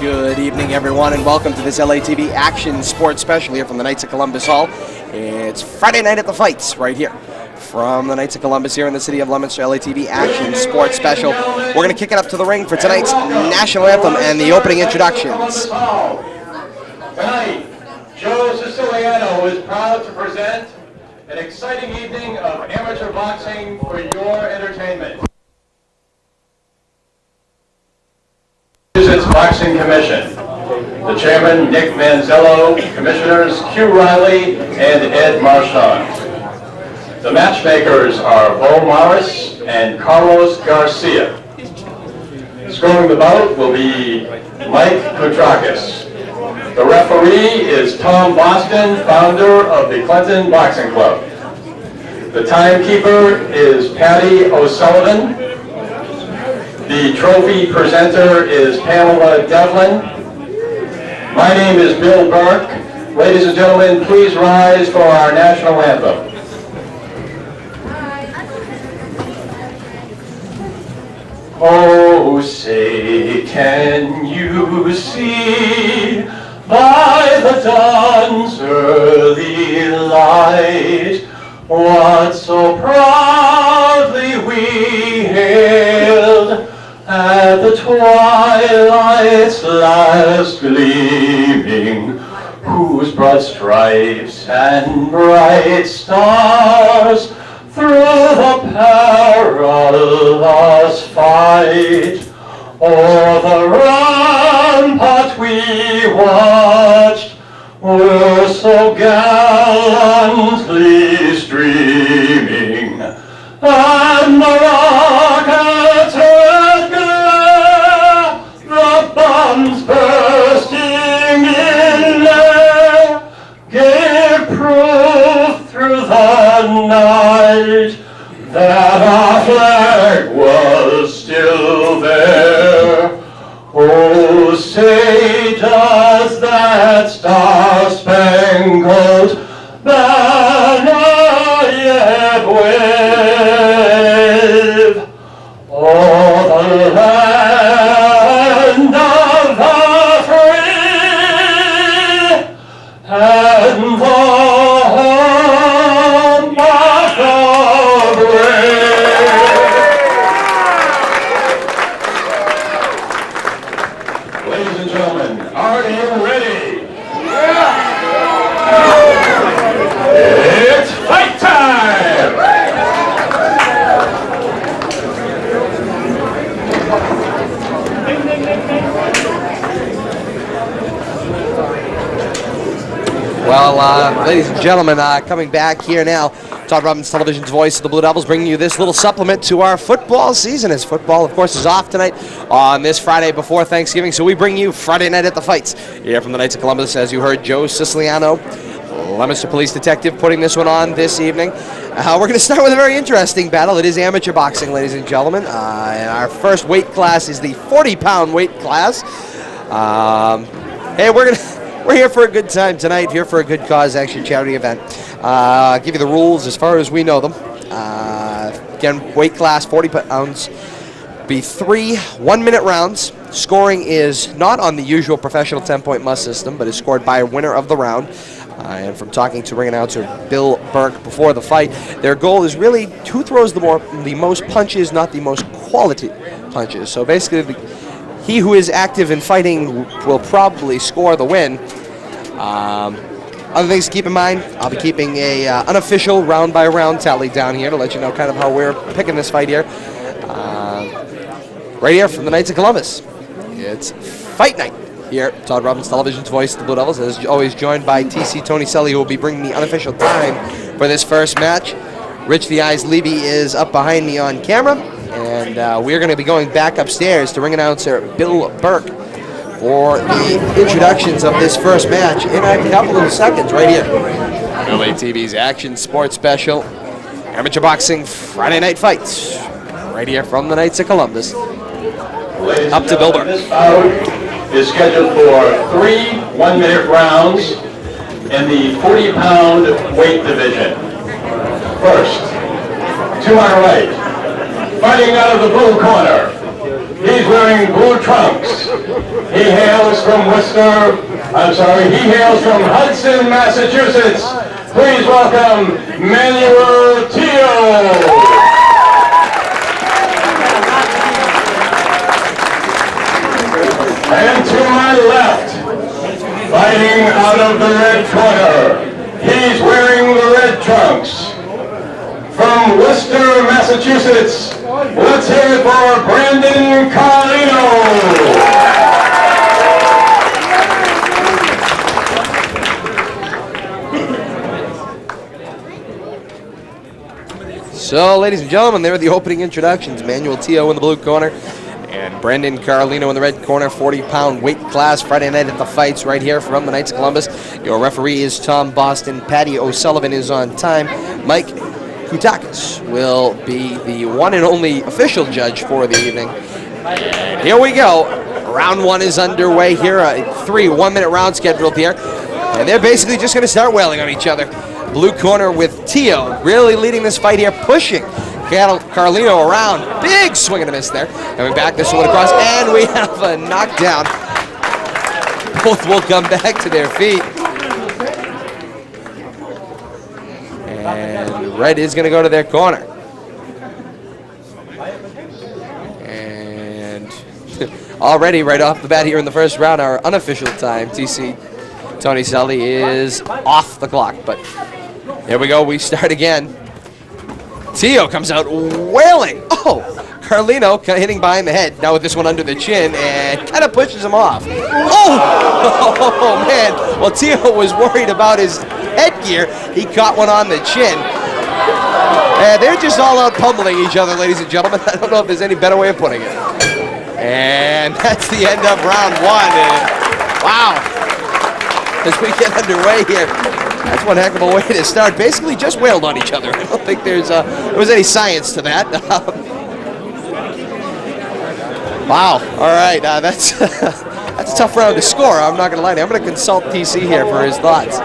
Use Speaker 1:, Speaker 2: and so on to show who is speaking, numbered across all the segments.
Speaker 1: Good evening, everyone, and welcome to this LATV Action Sports Special here from the Knights of Columbus Hall. It's Friday Night at the Fights right here from the Knights of Columbus here in the city of Leominster. LATV Action Sports Special. We're going to kick it up to the ring for tonight's national anthem and the opening introductions.
Speaker 2: Tonight, Joe Siciliano is proud to present an exciting evening of amateur boxing for your entertainment. Massachusetts Boxing Commission. The chairman, Nick Manzello, commissioners Q Riley and Ed Marchand. The matchmakers are Bo Morris and Carlos Garcia. Scoring the bout will be Mike Koutrakis. The referee is Tom Boston, founder of the Clinton Boxing Club. The timekeeper is Patty O'Sullivan. The trophy presenter is Pamela Devlin. My name is Bill Burke. Ladies and gentlemen, please rise for our national anthem. Oh, say, can you see by the dawn's early light what so proudly we hailed at the twilight's last gleaming, whose broad stripes and bright stars through the perilous fight o'er the rampart we watched were so gallantly streaming, and the rockets red glare, the bombs bursting in air, gave proof through the night that our flag was still there. Oh, say does that star-spangled banner yet wave o'er the land of the free and the home of the brave. Ladies and gentlemen, are you ready? It's fight time!
Speaker 1: Well, ladies and gentlemen, coming back here now, Todd Robbins, television's voice of the Blue Devils, bringing you this little supplement to our football season, as football, of course, is off tonight on this Friday before Thanksgiving. So we bring you Friday Night at the Fights here from the Knights of Columbus. As you heard, Joe Siciliano, Leominster Police Detective, putting this one on this evening. We're going to start with a very interesting battle. It is amateur boxing, ladies and gentlemen. And our first weight class is the 40-pound weight class. Hey, we're here for a good time tonight, here for a good cause, actually, charity event. Give you the rules as far as we know them. Again, weight class, 40 pounds. Be 3 one-minute rounds. Scoring is not on the usual professional 10-point must system, but is scored by a winner of the round. And from talking to ring announcer Bill Burke before the fight, their goal is really who throws the most punches, not the most quality punches. So basically, he who is active in fighting will probably score the win. Other things to keep in mind, I'll be keeping a unofficial round-by-round tally down here to let you know kind of how we're picking this fight here. Right here from the Knights of Columbus, it's fight night here. Todd Robbins, television's voice of the Blue Devils, as always joined by TC Tonicelli, who will be bringing the unofficial time for this first match. Rich the Eyes Levy is up behind me on camera. And we're going to be going back upstairs to ring announcer Bill Burke for the introductions of this first match in a couple of seconds right here. LATV's Action Sports Special, Amateur Boxing Friday Night Fights, right here from the Knights of Columbus. Up to Bill Burke.
Speaker 2: This bout is scheduled for 3 one-minute rounds in the 40-pound weight division. First, to my right, fighting out of the blue corner, he's wearing blue trunks, He hails from Hudson, Massachusetts. Please welcome Manuel Tio. And to my left, fighting out of the red corner, he's wearing the red trunks. From Worcester, Massachusetts, let's hear it for Brandon Carlino.
Speaker 1: So, ladies and gentlemen, there are the opening introductions. Manuel Tio in the blue corner and Brandon Carlino in the red corner, 40-pound weight class. Friday night at the fights right here from the Knights of Columbus. Your referee is Tom Boston. Patty O'Sullivan is on time. Mike Kutakis will be the one and only official judge for the evening. And here we go. Round one is underway here. 3 1-minute rounds scheduled here. And they're basically just going to start wailing on each other. Blue corner with Tio really leading this fight here, pushing Carlino around. Big swing and a miss there. Coming back, this one across, and we have a knockdown. Both will come back to their feet. And red is going to go to their corner. And already right off the bat here in the first round, our unofficial time, TC Tony Selly is off the clock. But here we go, we start again. Tio comes out wailing. Oh, Carlino hitting behind the head. Now with this one under the chin and kind of pushes him off. Oh, man. Well, Tio was worried about his headgear. He caught one on the chin. And they're just all out pummeling each other, ladies and gentlemen. I don't know if there's any better way of putting it. And that's the end of round one. And wow. As we get underway here, that's one heck of a way to start. Basically just wailed on each other. I don't think there was any science to that. Wow. All right. That's a tough round to score. I'm not going to lie to you. I'm going to consult TC here for his thoughts.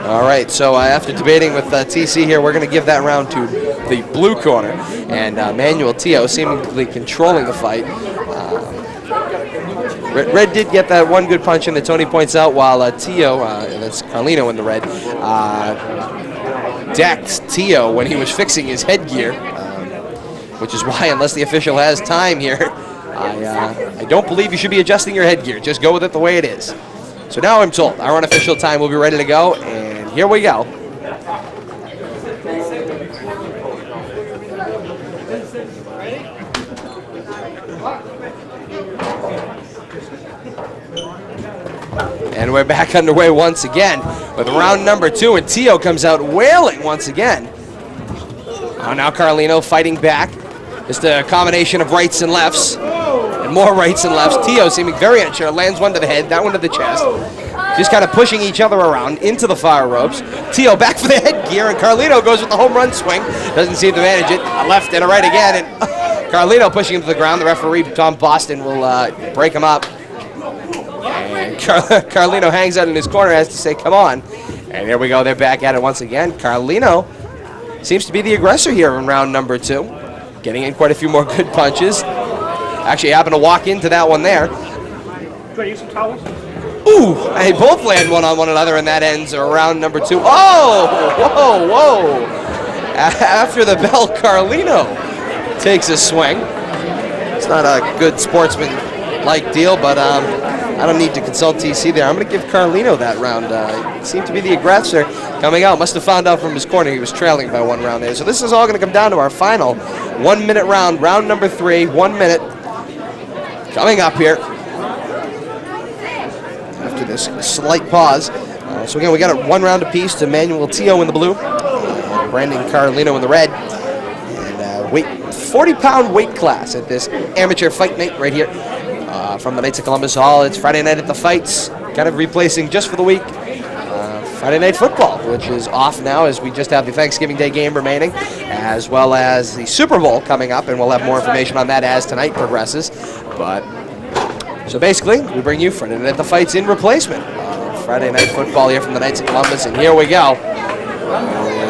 Speaker 1: All right, so after debating with TC here, we're going to give that round to the blue corner, and Manuel Tio seemingly controlling the fight. Red did get that one good punch in that Tony points out, while Tio, that's Carlino in the red, decked Tio when he was fixing his headgear, which is why, unless the official has time here, I don't believe you should be adjusting your headgear. Just go with it the way it is. So now I'm told our unofficial time will be ready to go, and here we go. And we're back underway once again with round number 2, and Tio comes out wailing once again. Oh, now Carlino fighting back. Just a combination of rights and lefts. More rights and lefts. Tio seeming very unsure. Lands one to the head, that one to the chest. Just kind of pushing each other around into the fire ropes. Tio back for the headgear, and Carlino goes with the home run swing. Doesn't seem to manage it. A left and a right again, and Carlino pushing him to the ground. The referee, Tom Boston, will break him up. And Carlino hangs out in his corner, has to say, come on. And here we go. They're back at it once again. Carlino seems to be the aggressor here in round number 2. Getting in quite a few more good punches. Actually happened to walk into that one there.
Speaker 3: Do I use some towels?
Speaker 1: Ooh, they both land one on one another, and that ends round number 2. Oh, whoa. After the bell, Carlino takes a swing. It's not a good sportsman-like deal, but I don't need to consult TC there. I'm going to give Carlino that round. He seemed to be the aggressor coming out. Must have found out from his corner he was trailing by 1 round there. So this is all going to come down to our final 1-minute round, round number 3, 1 minute. Coming up here after this slight pause. So again, we got it 1 round apiece to Manuel Tio in the blue, Brandon Carlino in the red, and 40-pound weight class at this amateur fight night right here from the Knights of Columbus Hall. It's Friday night at the fights, kind of replacing just for the week Friday Night Football, which is off now as we just have the Thanksgiving Day game remaining, as well as the Super Bowl coming up, and we'll have more information on that as tonight progresses. But so basically, we bring you Friday Night at the Fights in replacement. Friday Night Football here from the Knights of Columbus, and here we go.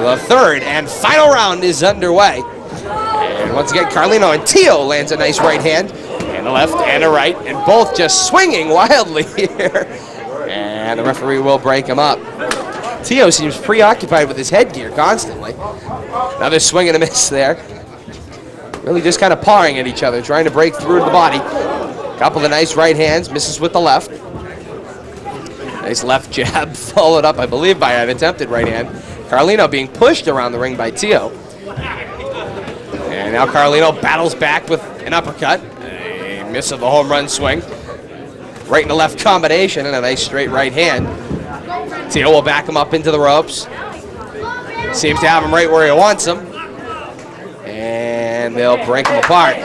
Speaker 1: The third and final round is underway. And once again, Carlino and Tio lands a nice right hand, and a left and a right, and both just swinging wildly here. And the referee will break him up. Tio seems preoccupied with his headgear constantly. Another swing and a miss there. Really just kind of pawing at each other, trying to break through to the body. Couple of nice right hands, misses with the left. Nice left jab, followed up, I believe, by an attempted right hand. Carlino being pushed around the ring by Tio. And now Carlino battles back with an uppercut. A miss of the home run swing. Right and the left combination and a nice straight right hand. Tio will back him up into the ropes. Seems to have him right where he wants him. And they'll break him apart.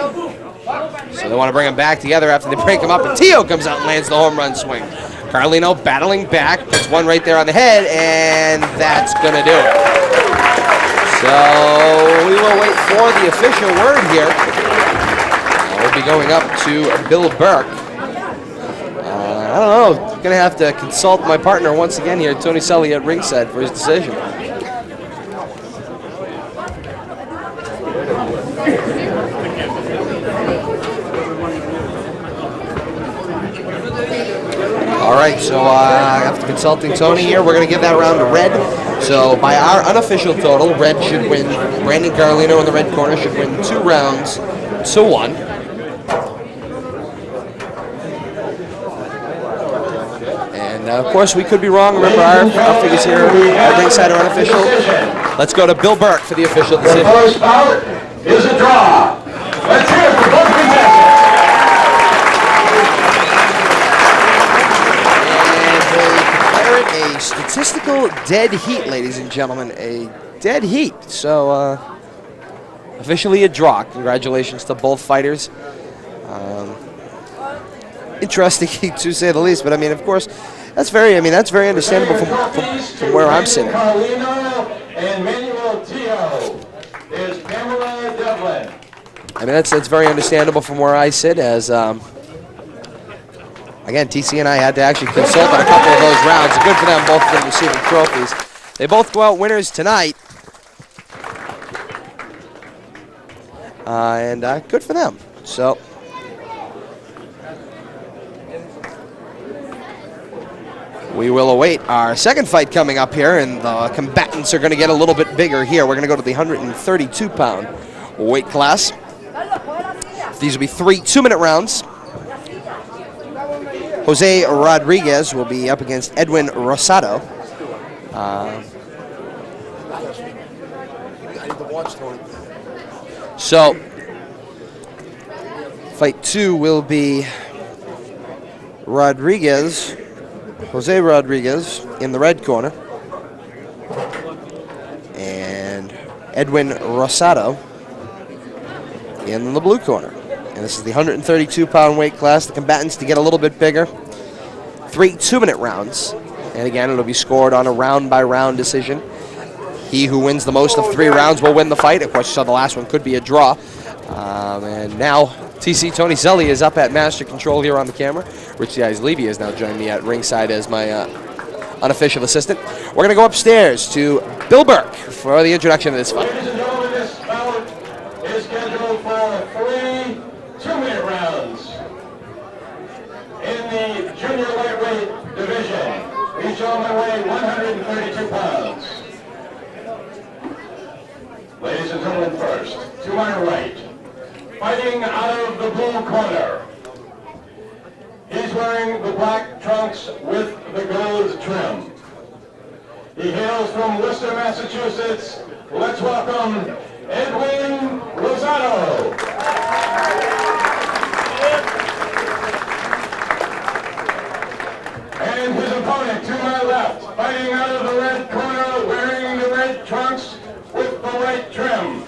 Speaker 1: So they want to bring him back together after they break him up. And Tio comes out and lands the home run swing. Carlino battling back, puts one right there on the head, and that's going to do it. So we will wait for the official word here. We'll be going up to Bill Burke. I don't know, I'm going to have to consult my partner once again here, Tony Selly at ringside, for his decision. All right, so after consulting Tony here, we're going to give that round to Red. So by our unofficial total, Red should win. Brandon Carlino in the red corner should win 2 rounds to 1. And of course, we could be wrong. Remember, our figures here at ringside are unofficial. Let's go to Bill Burke for the official decision.
Speaker 2: The first bout is a draw. Let's hear it for both contestants.
Speaker 1: A statistical dead heat, ladies and gentlemen, a dead heat. So officially a draw. Congratulations to both fighters. Interesting to say the least, but I mean, of course, that's very understandable from where I'm sitting.
Speaker 2: Carlino and Manuel Tio is Pamela Devlin.
Speaker 1: I mean, that's very understandable from where I sit, as again, TC and I had to actually consult on a couple of those rounds. Good for them, both of them receiving trophies. They both go out winners tonight. And good for them. So, we will await our second fight coming up here, and the combatants are going to get a little bit bigger here. We're going to go to the 132-pound weight class. These will be 3 2-minute rounds. Jose Rodriguez will be up against Edwin Rosado. So, fight 2 will be Jose Rodriguez in the red corner, and Edwin Rosado in the blue corner. And this is the 132-pound weight class. The combatants to get a little bit bigger. 3 2-minute rounds. And again, it'll be scored on a round-by-round decision. He who wins the most of 3 rounds will win the fight. Of course, you saw the last one could be a draw. And now, TC Tony Selly is up at master control here on the camera. Rich the Eyes Levy has now joined me at ringside as my unofficial assistant. We're going to go upstairs to Bill Burke for the introduction of this fight.
Speaker 2: Ladies and gentlemen, this bout is scheduled for 3 2-minute rounds in the junior lightweight division. Each gentleman weigh 132 pounds. Ladies and gentlemen, first, to my right, fighting out of the blue corner. He's wearing the black trunks with the gold trim. He hails from Worcester, Massachusetts. Let's welcome Edwin Rosado. And his opponent to my left, fighting out of the red corner, wearing the red trunks with the white trim.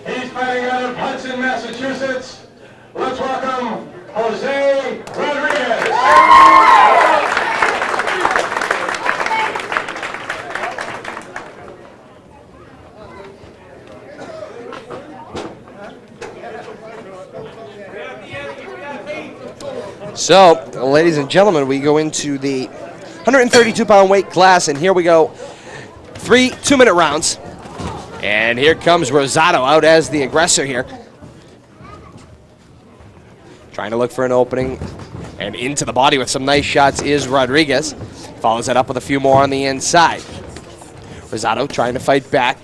Speaker 2: He's fighting out of Hudson, Massachusetts. Let's welcome Jose Rodriguez.
Speaker 1: So, ladies and gentlemen, we go into the 132-pound weight class, and here we go. 3 2-minute rounds. And here comes Rosado out as the aggressor here. Trying to look for an opening. And into the body with some nice shots is Rodriguez. Follows that up with a few more on the inside. Rosado trying to fight back.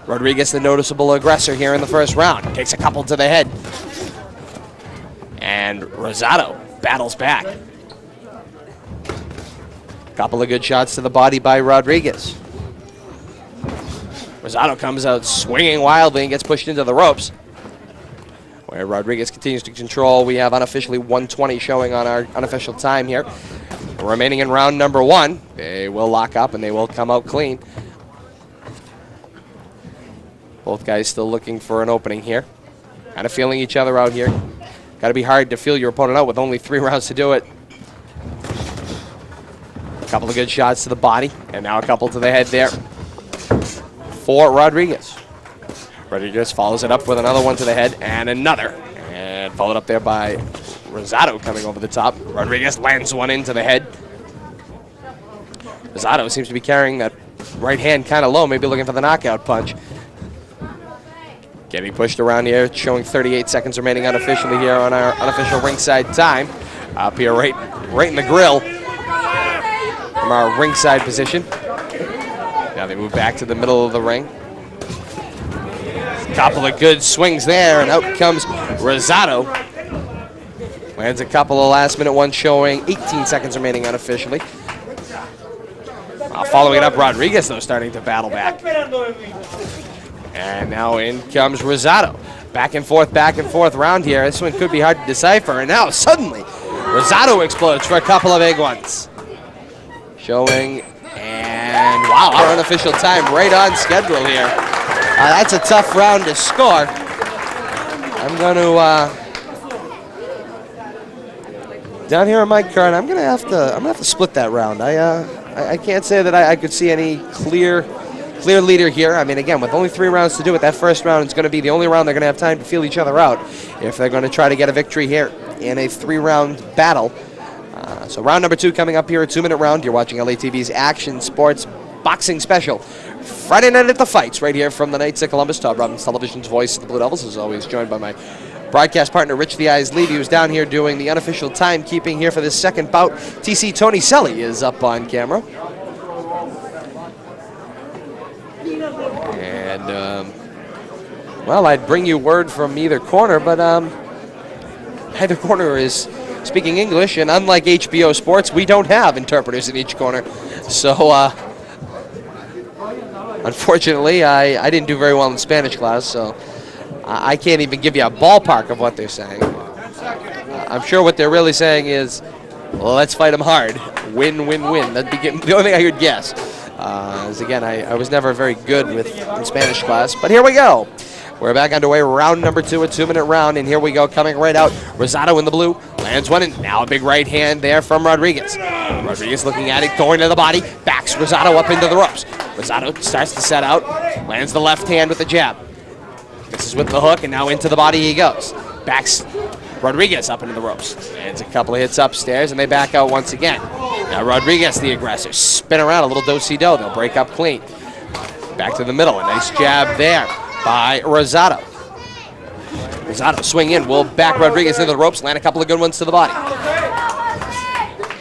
Speaker 1: Rodriguez, the noticeable aggressor here in the first round. Takes a couple to the head. And Rosado battles back. Couple of good shots to the body by Rodriguez. Rosado comes out swinging wildly and gets pushed into the ropes. Where Rodriguez continues to control. We have unofficially 1:20 showing on our unofficial time here. Remaining in round number 1. They will lock up and they will come out clean. Both guys still looking for an opening here. Kind of feeling each other out here. Got to be hard to feel your opponent out with only 3 rounds to do it. A couple of good shots to the body. And now a couple to the head there for Rodriguez. Rodriguez follows it up with another one to the head and another. And followed up there by Rosado coming over the top. Rodriguez lands one into the head. Rosado seems to be carrying that right hand kind of low, maybe looking for the knockout punch. Getting pushed around here, showing 38 seconds remaining unofficially here on our unofficial ringside time. Up here right in the grill from our ringside position. Now they move back to the middle of the ring. Couple of good swings there, and out comes Rosado. Lands a couple of last-minute ones, showing 18 seconds remaining unofficially. Following it up, Rodriguez, though, starting to battle back. And now in comes Rosado. Back and forth round here. This one could be hard to decipher. And now suddenly, Rosado explodes for a couple of big ones. Showing, and wow, our unofficial time right on schedule here. That's a tough round to score. I'm going to down here on my card. I'm gonna have to split that round. I can't say that I could see any clear leader here. I mean, again, with only 3 rounds to do it, that first round is going to be the only round they're going to have time to feel each other out if they're going to try to get a victory here in a 3-round battle. So round number 2 coming up here, a 2-minute round. You're watching LATV's Action Sports Boxing Special. Friday Night at the Fights, right here from the Knights of Columbus. Todd Robbins, television's voice of the Blue Devils, is always joined by my broadcast partner, Rich the Eyes Levy, who's down here doing the unofficial timekeeping here for this second bout. TC Tony Selly is up on camera. And, well, I'd bring you word from either corner, but either corner is speaking English, and unlike HBO Sports, we don't have interpreters in each corner. So, unfortunately, I didn't do very well in Spanish class, so I can't even give you a ballpark of what they're saying. I'm sure what they're really saying is, well, let's fight them hard. Win, win, win. That'd be the only thing I could guess. As again, I was never very good in Spanish class, but here we go. We're back underway, round number 2, a 2-minute round, and here we go, coming right out. Rosado in the blue, lands one, and now a big right hand there from Rodriguez. Rodriguez looking at it, going to the body, backs Rosado up into the ropes. Rosado starts to set out, lands the left hand with the jab. This is with the hook, and now into the body he goes. Backs Rodriguez up into the ropes. Lands a couple of hits upstairs, and they back out once again. Now Rodriguez, the aggressor, spin around, a little do-si-do. They'll break up clean. Back to the middle, a nice jab there by Rosado. Rosado swing in, will back Rodriguez into the ropes, land a couple of good ones to the body.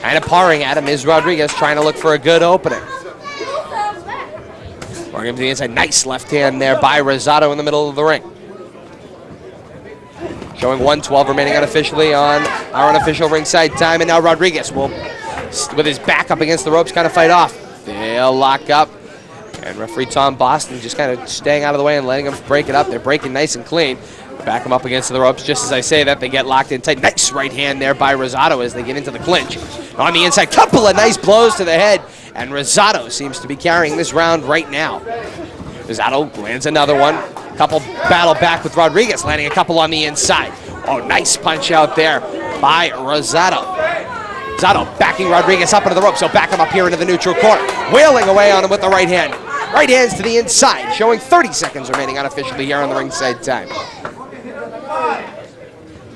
Speaker 1: Kind of pawing at him is Rodriguez, trying to look for a good opening. Working him to the inside, nice left hand there by Rosado in the middle of the ring. Showing 1:12 remaining unofficially on our unofficial ringside time, and now Rodriguez will, with his back up against the ropes, kind of fight off. They'll lock up. And referee Tom Boston just kind of staying out of the way and letting them break it up. They're breaking nice and clean. Back them up against the ropes. Just as I say that, they get locked in tight. Nice right hand there by Rosado as they get into the clinch. On the inside, couple of nice blows to the head. And Rosado seems to be carrying this round right now. Rosado lands another one. Couple battle back with Rodriguez, landing a couple on the inside. Oh, nice punch out there by Rosado. Rosado backing Rodriguez up into the ropes. So back him up here into the neutral corner. Wailing away on him with the right hand. Right hands to the inside, showing 30 seconds remaining unofficially here on the ringside time.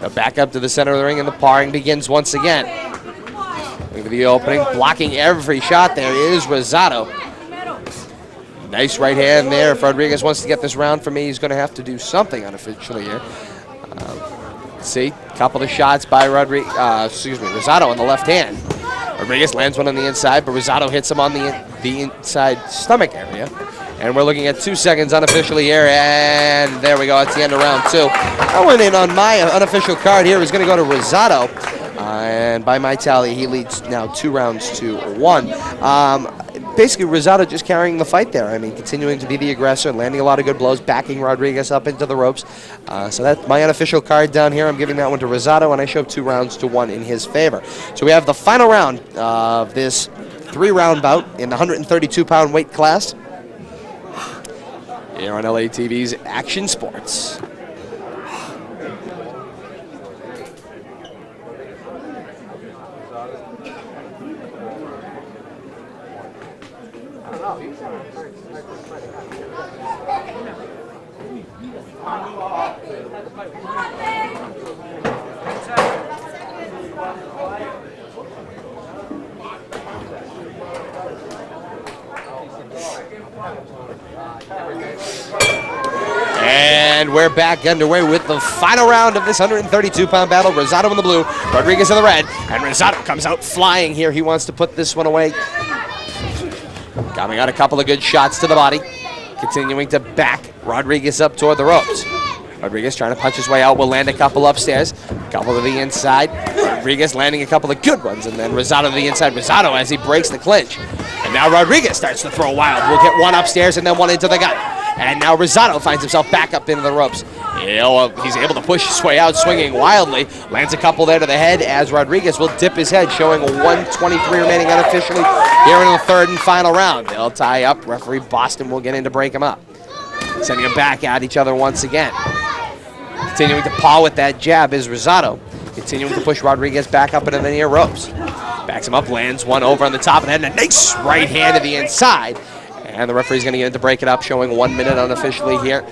Speaker 1: Now back up to the center of the ring, and the parring begins once again. Look at the opening, blocking every shot there is Rosado. Nice right hand there. If Rodriguez wants to get this round for me, he's going to have to do something unofficially here. See, couple of shots by Rosado on the left hand. Rodriguez lands one on the inside, but Rosado hits him on the inside stomach area. And we're looking at 2 seconds unofficially here, and there we go. It's the end of round 2. I went in on my unofficial card here. He's going to go to Rosado, and by my tally, he leads now 2 rounds to 1. Basically, Rosado just carrying the fight there. I mean, continuing to be the aggressor, landing a lot of good blows, backing Rodriguez up into the ropes. So that's my unofficial card down here. I'm giving that one to Rosado, and I show 2 rounds to 1 in his favor. So we have the final round of this 3-round bout in the 132-pound weight class here on LATV's Action Sports. And we're back underway with the final round of this 132-pound battle. Rosado in the blue, Rodriguez in the red, and Rosado comes out flying here. He wants to put this one away. Coming out a couple of good shots to the body, continuing to back Rodriguez up toward the ropes. Rodriguez trying to punch his way out, will land a couple upstairs, a couple to the inside. Rodriguez landing a couple of good ones, and then Rosado to the inside. Rosado as he breaks the clinch. And now Rodriguez starts to throw wild. We'll get one upstairs and then one into the gut. And now Rosado finds himself back up into the ropes. He's able to push his way out, swinging wildly. Lands a couple there to the head as Rodriguez will dip his head, showing 1:23 remaining unofficially here in the 3rd and final round. They'll tie up. Referee Boston will get in to break him up. Sending them back at each other once again. Continuing to paw with that jab is Rosado. Continuing to push Rodriguez back up into the near ropes. Backs him up, lands one over on the top of the head, and a nice right hand to the inside. And the referee's going to get in to break it up, showing 1 minute unofficially here.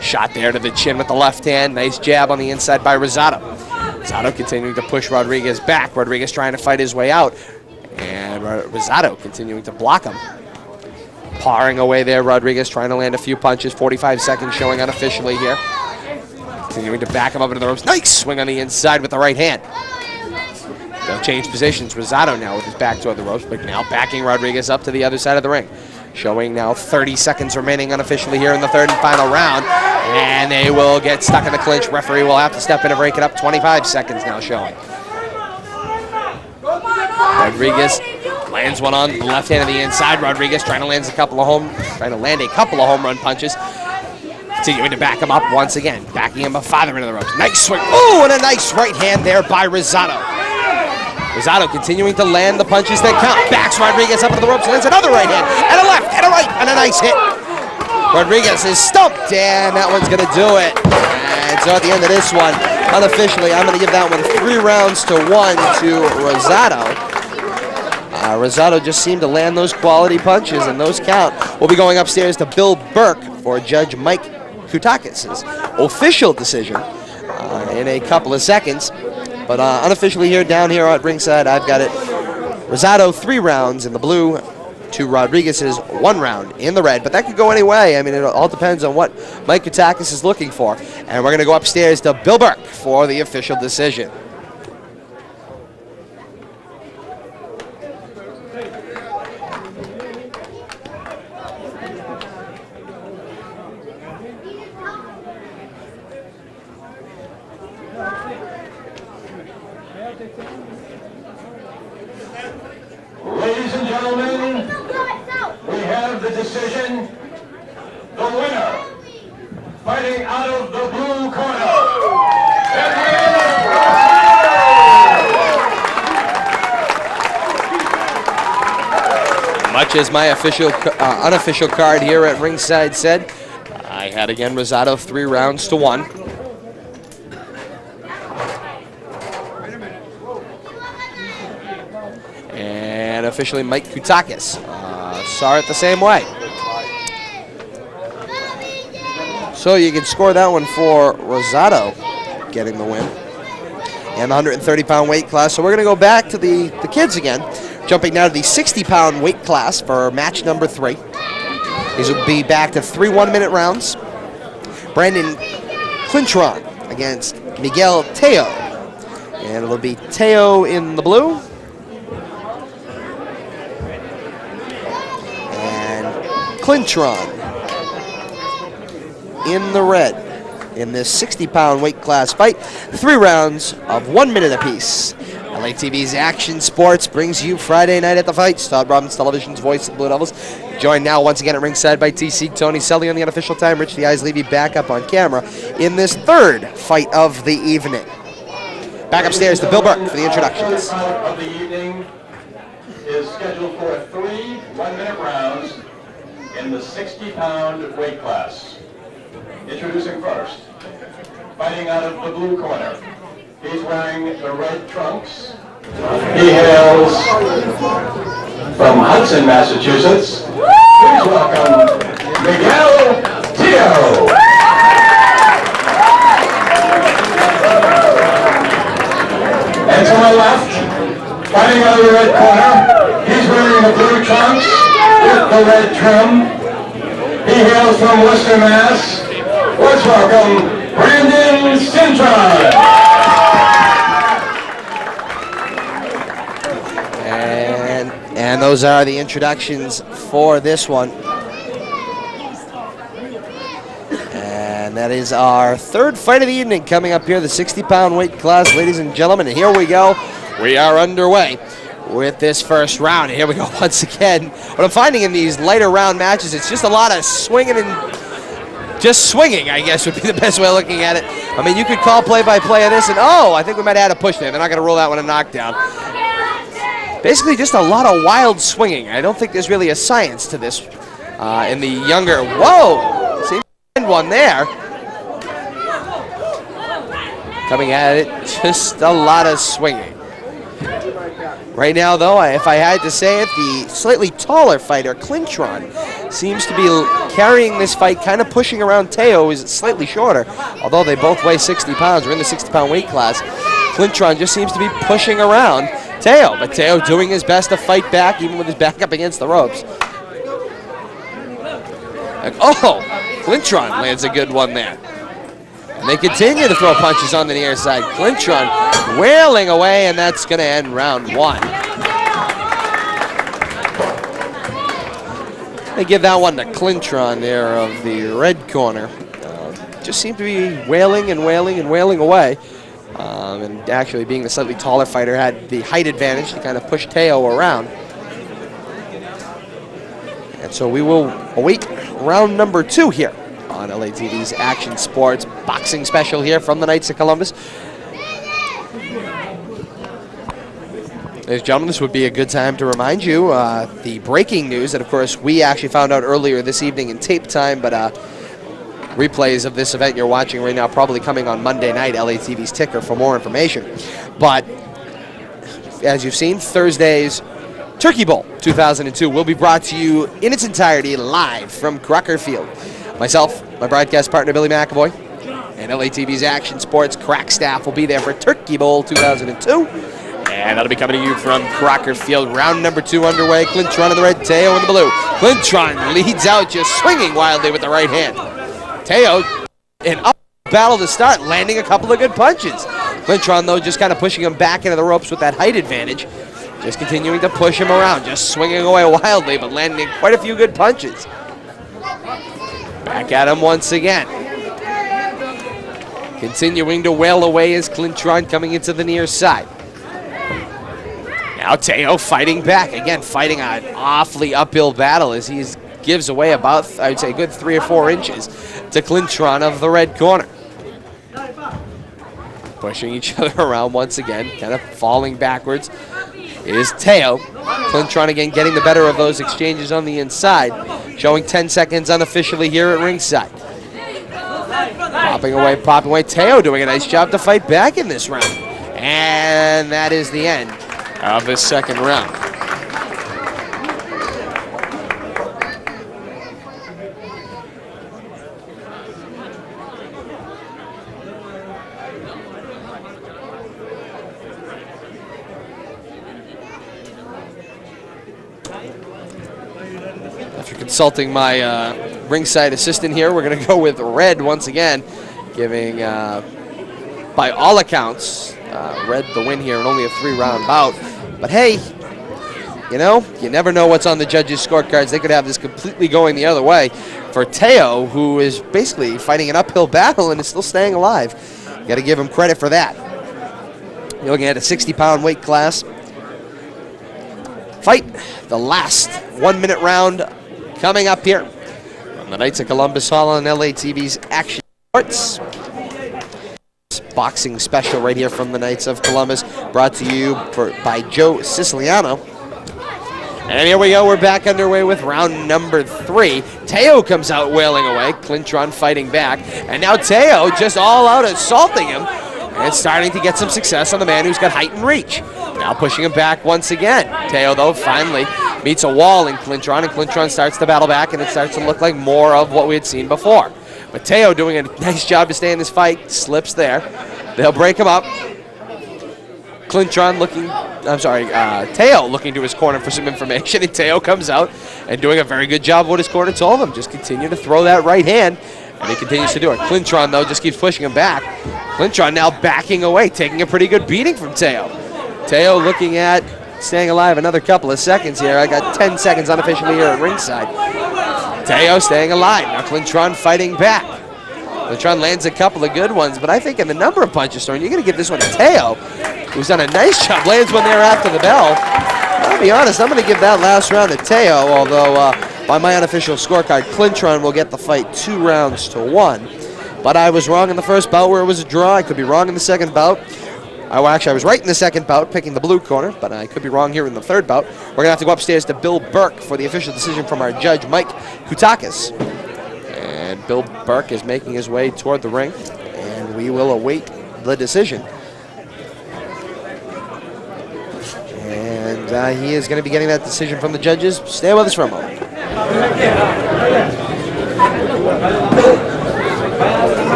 Speaker 1: Shot there to the chin with the left hand. Nice jab on the inside by Rosado. Rosado continuing to push Rodriguez back. Rodriguez trying to fight his way out. And Rosado continuing to block him. Pawing away there, Rodriguez trying to land a few punches. 45 seconds showing unofficially here. Continuing to back him up into the ropes. Nice swing on the inside with the right hand. They'll change positions. Rosado now with his back toward the ropes, but now backing Rodriguez up to the other side of the ring. Showing now 30 seconds remaining unofficially here in the 3rd and final round. And they will get stuck in the clinch. Referee will have to step in and break it up. 25 seconds now showing. Rodriguez lands one on the left hand of the inside. Rodriguez trying to land a couple of home run punches. Continuing to back him up once again. Backing him up farther into the ropes. Nice swing. Ooh, and a nice right hand there by Rosado. Rosado continuing to land the punches that count. Backs Rodriguez up into the ropes, lands another right hand, and a left, and a right, and a nice hit. Rodriguez is stumped, and that one's going to do it. And so at the end of this one, unofficially, I'm going to give that one 3 rounds to 1 to Rosado. Rosado just seemed to land those quality punches, and those count. We'll be going upstairs to Bill Burke for Judge Mike Kutakis' official decision in a couple of seconds. But unofficially here, down here at ringside, I've got it. Rosado 3 rounds in the blue to Rodriguez's 1 round in the red. But that could go any way. I mean, it all depends on what Mike Kutakis is looking for. And we're going to go upstairs to Bill Burke for the official decision.
Speaker 2: Ladies and gentlemen, we have the decision. The winner, fighting out of the blue corner.
Speaker 1: Much as my unofficial card here at ringside said, I had again Rosado 3 rounds to 1. And officially Mike Kutakis saw it the same way. So you can score that one for Rosado getting the win. And the 130-pound weight class. So we're going to go back to the kids again, jumping now to the 60-pound weight class for match number 3. These will be back to 3 1-minute rounds. Brandon Clintron against Miguel Teo. And it'll be Teo in the blue. And Clintron in the red. In this 60-pound weight class fight, 3 rounds of 1 minute apiece. LATV's Action Sports brings you Friday Night at the Fights. Todd Robbins, television's voice of the Blue Devils. Joined now once again at ringside by TC Tony Selly on the unofficial time. Rich the Eyes Levy back up on camera in this 3rd fight of the evening. Back upstairs to Bill Burke for the introductions.
Speaker 2: The 3rd fight of the evening is scheduled for 3 1-minute rounds in the 60-pound weight class. Introducing first, fighting out of the blue corner. He's wearing the red trunks. He hails from Hudson, Massachusetts. Please welcome Miguel Teo. And to my left, fighting out of the red corner, he's wearing the blue trunks with the red trim. He hails from Worcester, Mass. Let's welcome Brandon Clintron.
Speaker 1: And those are the introductions for this one. And that is our 3rd fight of the evening coming up here, the 60-pound weight class, ladies and gentlemen. And here we go. We are underway with this first round. And here we go once again. What I'm finding in these lighter round matches, it's just a lot of swinging and just swinging, I guess, would be the best way of looking at it. I mean, you could call play-by-play of this, and I think we might add a push there. They're not going to rule that one a knockdown. Basically, just a lot of wild swinging. I don't think there's really a science to this in the younger. Whoa! Seems to find one there. Coming at it, just a lot of swinging. Right now, though, if I had to say it, the slightly taller fighter, Clintron, seems to be carrying this fight, kind of pushing around Teo, who's slightly shorter. Although they both weigh 60 pounds. We're in the 60-pound weight class. Clintron just seems to be pushing around Teo, but Teo doing his best to fight back, even with his back up against the ropes. And, Clintron lands a good one there. And they continue to throw punches on the near side. Clintron wailing away, and that's going to end round 1. They give that one to Clintron there of the red corner. Just seemed to be wailing and wailing and wailing away. And actually, being the slightly taller fighter, had the height advantage to kind of push Teo around. And so we will await round number 2 here on LATV's Action Sports boxing special here from the Knights of Columbus. Ladies and gentlemen, this would be a good time to remind you the breaking news that, of course, we actually found out earlier this evening in tape time, but replays of this event you're watching right now probably coming on Monday night, LATV's ticker for more information. But as you've seen, Thursday's Turkey Bowl 2002 will be brought to you in its entirety live from Crocker Field. Myself, my broadcast partner Billy McAvoy, and LATV's Action Sports crack staff will be there for Turkey Bowl 2002. And that'll be coming to you from Crocker Field. Round number 2 underway. Clintron in the red, Teo in the blue. Clintron leads out, just swinging wildly with the right hand. Teo, an up battle to start, landing a couple of good punches. Clintron, though, just kind of pushing him back into the ropes with that height advantage. Just continuing to push him around, just swinging away wildly, but landing quite a few good punches. Back at him once again. Continuing to wail away as Clintron coming into the near side. Now Teo fighting back. Again, fighting an awfully uphill battle as he gives away about, I would say, a good 3 or 4 inches to Clintron of the red corner. Pushing each other around once again, kind of falling backwards is Teo. Clintron again getting the better of those exchanges on the inside, showing 10 seconds unofficially here at ringside. Popping away. Teo doing a nice job to fight back in this round. And that is the end of this second round. After consulting my ringside assistant here, we're going to go with Red once again, giving, by all accounts, Red the win here in only a 3-round bout. But hey, you know, you never know what's on the judges' scorecards. They could have this completely going the other way for Teo, who is basically fighting an uphill battle and is still staying alive. You got to give him credit for that. You're looking at a 60-pound weight class. Fight, the last 1-minute round coming up here on the Knights of Columbus Hall on LATV's Action Sports. Boxing special right here from the Knights of Columbus, brought to you by Joe Siciliano. And here we go, we're back underway with round number 3. Teo comes out wailing away, Clintron fighting back, and now Teo just all out assaulting him and starting to get some success on the man who's got height and reach. Now pushing him back once again. Teo, though, finally meets a wall in Clintron, and Clintron starts to battle back, and it starts to look like more of what we had seen before. But Teo doing a nice job to stay in this fight, slips there. They'll break him up. Clintron Teo looking to his corner for some information, and Teo comes out and doing a very good job of what his corner told him. Just continue to throw that right hand, and he continues to do it. Clintron, though, just keeps pushing him back. Clintron now backing away, taking a pretty good beating from Teo. Teo looking at staying alive another couple of seconds here. I got 10 seconds unofficially here at ringside. Teo staying alive. Now Clintron fighting back. Clintron lands a couple of good ones, but I think in the number of punches thrown, you're going to give this one to Teo, who's done a nice job. Lands one there after the bell. I'll be honest, I'm going to give that last round to Teo, although by my unofficial scorecard, Clintron will get the fight 2-1. But I was wrong in the first bout where it was a draw. I could be wrong in the second bout. I was right in the second bout, picking the blue corner, but I could be wrong here in the third bout. We're going to have to go upstairs to Bill Burke for the official decision from our judge, Mike Kutakis. And Bill Burke is making his way toward the ring, and we will await the decision. And he is going to be getting that decision from the judges. Stay with us for a moment.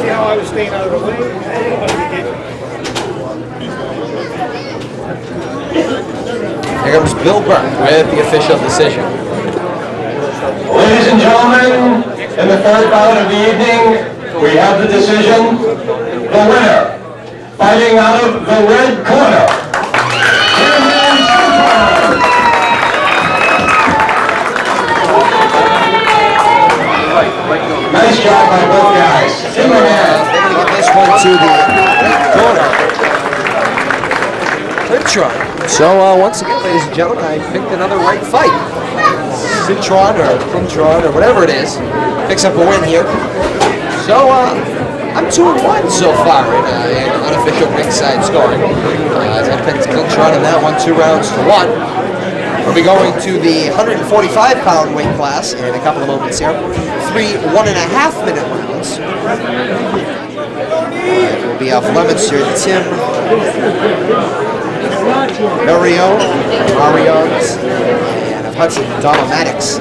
Speaker 3: See how I was staying out of the way?
Speaker 1: Here comes Bill Burke with the official decision.
Speaker 2: Ladies and gentlemen, in the third bout of the evening, we have the decision. The winner, fighting out of the red corner. Nice job by both guys.
Speaker 1: This one to the red corner. Clintron. So once again, ladies and gentlemen, I picked another right fight. Clintron or whatever it is picks up a win here. So I'm 2-1 so far in unofficial ringside scoring. As I picked Clintron in that one, 2-1. We'll be going to the 145-pound weight class in a couple of moments here. 3 1.5-minute rounds. It will be of Leominster Tim Marions and of Hudson Donald-Maddox.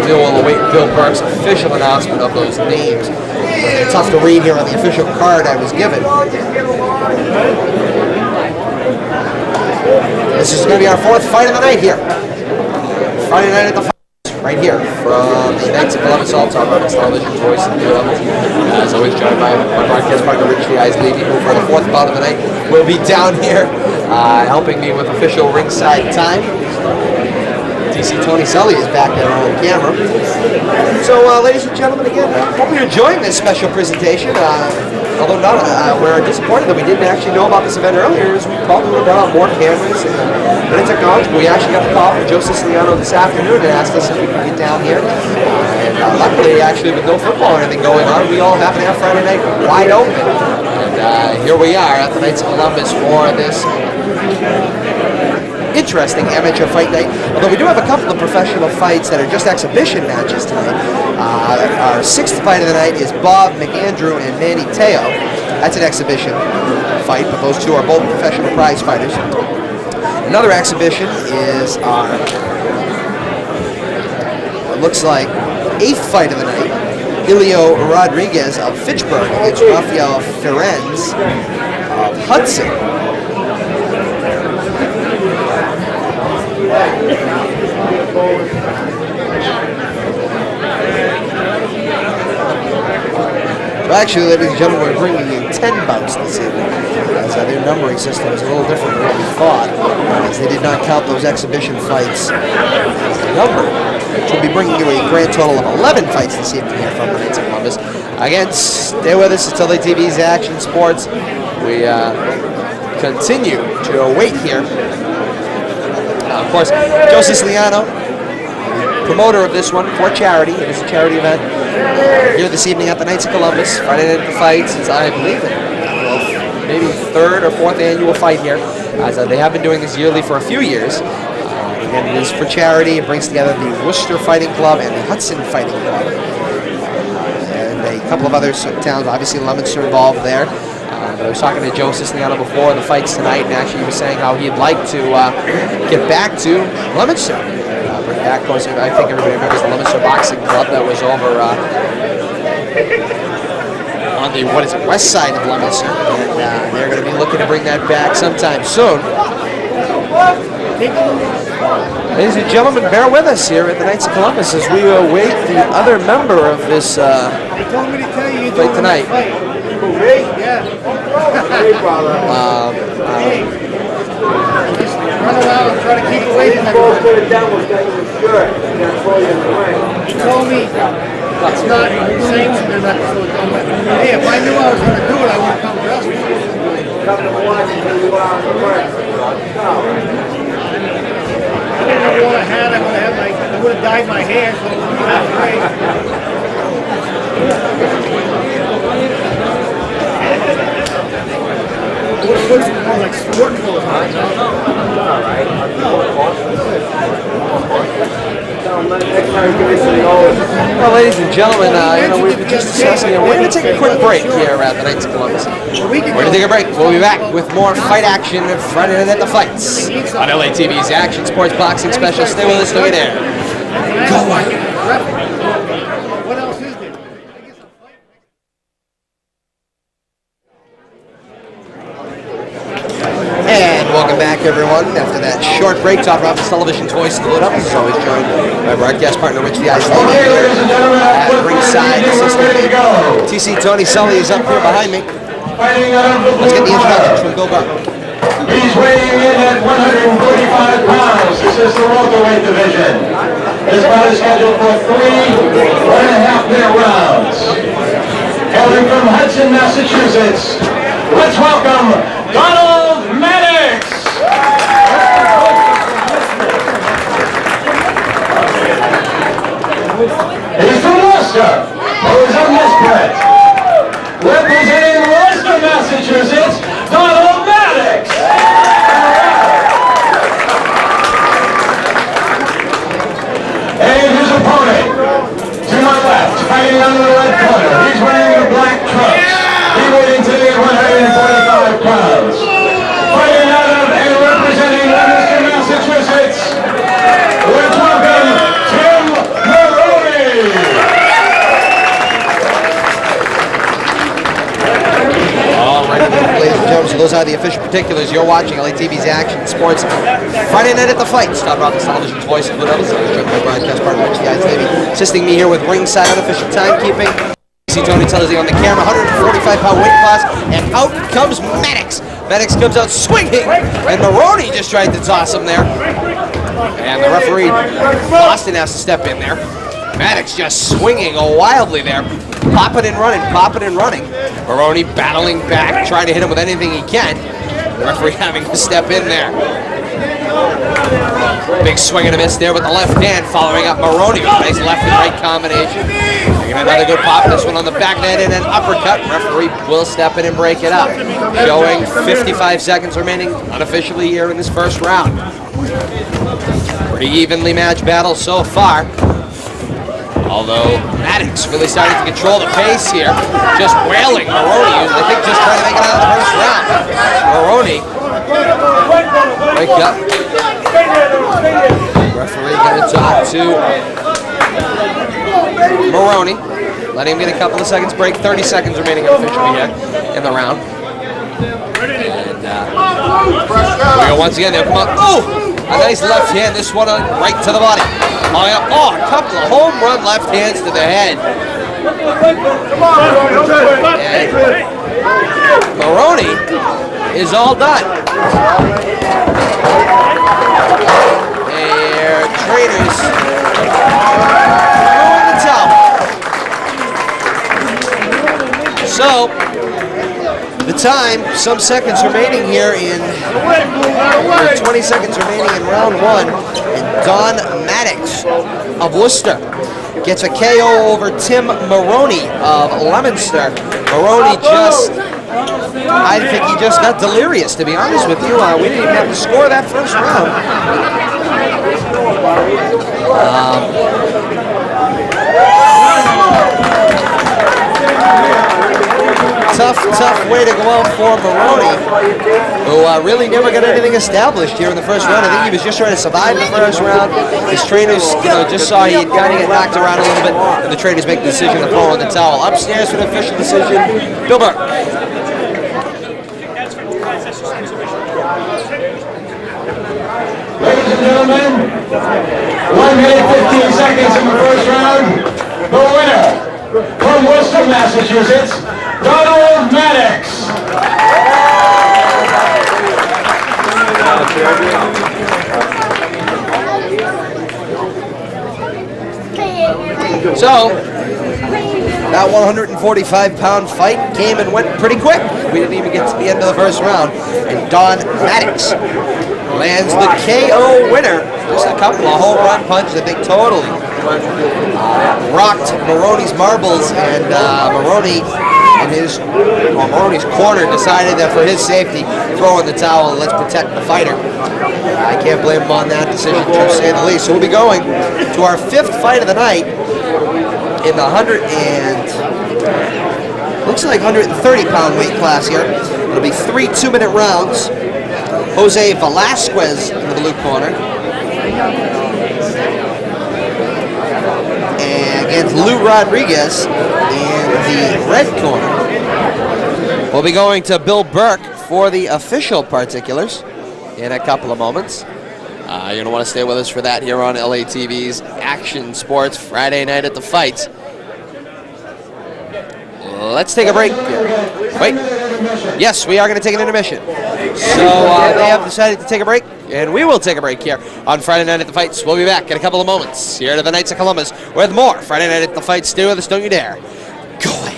Speaker 1: We will await Bill Burke's official announcement of those names. It's tough to read here on the official card I was given. This is going to be our 4th fight of the night here. Friday night at the Fights, right here from the Knights of Columbus Hall, Todd Robbins television voice of the levels. As always, joined by my broadcast partner, Rich the Eyes Levy, who for the 4th bout of the night will be down here helping me with official ringside time. DC Tony Sully is back there on camera. So, ladies and gentlemen, again, hope you're enjoying this special presentation. Although not, we're disappointed that we didn't actually know about this event earlier, as we probably would have brought more cameras and bit of technology. But we actually got a call from Joe Siciliano this afternoon and asked us if we could get down here. And luckily, actually, with no football or anything going on, we all happen to have Friday night wide open. And here we are at the Knights of Columbus for this interesting amateur fight night. Although we do have a couple of professional fights that are just exhibition matches tonight. Our 6th fight of the night is Bob McAndrew and Manny Teo. That's an exhibition fight, but those two are both professional prize fighters. Another exhibition is our, it looks like, 8th fight of the night. Ilio Rodriguez of Fitchburg against Rafael Ferenz of Hudson. Well, actually, ladies and gentlemen, we're bringing in 10 bouts this evening. As their numbering system is a little different than what we thought, as they did not count those exhibition fights as a number. We'll be bringing you a grand total of 11 fights this evening here from the Knights of Columbus. Again, stay with us. It's LATV's Action Sports. We continue to await here. Of course, Joe Siciliano, promoter of this one for charity. It is a charity event here this evening at the Knights of Columbus. Friday Night Fights is, I believe, maybe 3rd or 4th annual fight here, as they have been doing this yearly for a few years. And it is for charity. It brings together the Worcester Fighting Club and the Hudson Fighting Club. And a couple of other towns, obviously Leominster involved there. I was talking to Joe Siciliano before the fights tonight, and actually he was saying how he'd like to get back to Leominster. Bring back, of course, I think everybody remembers the Leominster Boxing Club that was over on the, west side of Leominster. And they're going to be looking to bring that back sometime soon. Ladies and gentlemen, bear with us here at the Knights of Columbus as we await the other member of this fight tonight.
Speaker 3: Yeah. Run around and try to keep away from everybody. He told me it's not sanctioned or nothing, so hey, if I knew I was going to do it, I wouldn't come to wrestling. I didn't know what I had. I would have dyed my hair, so it would be that great. What's more like sport clothes?
Speaker 1: Well, ladies and gentlemen, we've been just discussing it. We're going to take a quick break here at the Knights of Columbus. We're going to take a break. We'll be back with more fight action Friday Night at the Fights on LATV's Action Sports Boxing Special. Stay with us, don't get there. Go on.
Speaker 3: What else is there?
Speaker 1: And welcome back, everyone. After that short break, Todd Robbins, Television's voice of the Blue Devils, is always joined by broadcast partner Rich the Ice Lady here at ringside. TC Tony Sully is up here behind me. Let's get the introductions from Bill Buck.
Speaker 2: He's weighing in at 145 pounds. This is the welterweight division. This bout is scheduled for 3 1.5-minute rounds. Hailing from Hudson, Massachusetts, let's welcome Donald Maddox. He's from Worcester, who's a misprint. Representing Worcester, Massachusetts, Donald Maddox. And his opponent, to my left, fighting under the red corner, he's wearing the black trunks. He weighed in today at 145 pounds. Fighting out of and representing Leominster, Massachusetts, let's welcome Tim Maroney.
Speaker 1: All right, ladies and gentlemen, so those are the official particulars. You're watching LATV's Action Sports Friday Night at the Fights. Todd Robbins, Television's voice of the Blue Devils. My broadcast partner, Rich the Ice Lady, assisting me here with ringside unofficial timekeeping. See Tony Tellesi on the camera, 145-pound weight class, and out comes Maddox. Maddox comes out swinging, and Maroney just tried to toss him there. And the referee, Boston, has to step in there. Maddox just swinging wildly there, popping and running. Maroney battling back, trying to hit him with anything he can. The referee having to step in there. Big swing and a miss there with the left hand, following up Maroney with a nice left and right combination. Taking another good pop. This one on the back net and an uppercut. Referee will step in and break it up. Showing 55 seconds remaining unofficially here in this first round. Pretty evenly matched battle so far. Although Maddox really starting to control the pace here. Just wailing Maroney, who's I think just trying to make it out of the first round. Maroney. Wake up. Referee going to talk to Maroney. Let him get a couple of seconds break. 30 seconds remaining officially here in the round. And here we go once again. They'll come up. Oh! A nice left hand. This one right to the body. Oh, a couple of home run left hands to the head. And Maroney is all done. Their trainers throwing the towel. So, the time, some seconds remaining here in 20 seconds remaining in round one, and Don Maddox of Worcester gets a KO over Tim Maroney of Leominster. Maroney I think he just got delirious, to be honest with you. We didn't even have to score that first round. Tough way to go out for Maroney, who really never got anything established here in the first round. I think he was just trying to survive the first round. His trainers, just saw he had kind of get knocked around a little bit, and the trainers make the decision to throw in the towel. Upstairs for the official decision, Bill Burke.
Speaker 2: Ladies and gentlemen, 1 minute 15 seconds in the first round. The winner from Worcester, Massachusetts, Donald Maddox.
Speaker 1: So, that 145-pound fight came and went pretty quick. We didn't even get to the end of the first round. And Don Maddox lands the KO winner. Just a couple of home run punches, I think, totally rocked Maroney's marbles, and Maroney's corner decided that for his safety, throw in the towel and let's protect the fighter. I can't blame him on that decision, to say the least. So we'll be going to our fifth fight of the night in the 130-pound weight class here. It'll be 3 2-minute rounds. Jose Velasquez in the blue corner, and against Lou Rodriguez in the red corner. We'll be going to Bill Burke for the official particulars in a couple of moments. You're going to want to stay with us for that here on LATV's Action Sports Friday Night at the Fights. Let's take a break. Wait. Yes, we are going to take an intermission. So they have decided to take a break, and we will take a break here on Friday Night at the Fights. We'll be back in a couple of moments here to the Knights of Columbus with more Friday Night at the Fights. Stay with us, don't you dare. Go away.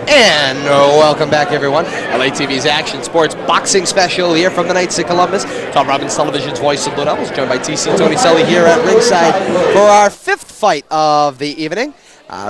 Speaker 1: And welcome back, everyone. LATV's Action Sports Boxing Special here from the Knights of Columbus. Todd Robbins, television's voice of Blue Devils, joined by TC Tony Selly here at ringside for our fifth fight of the evening.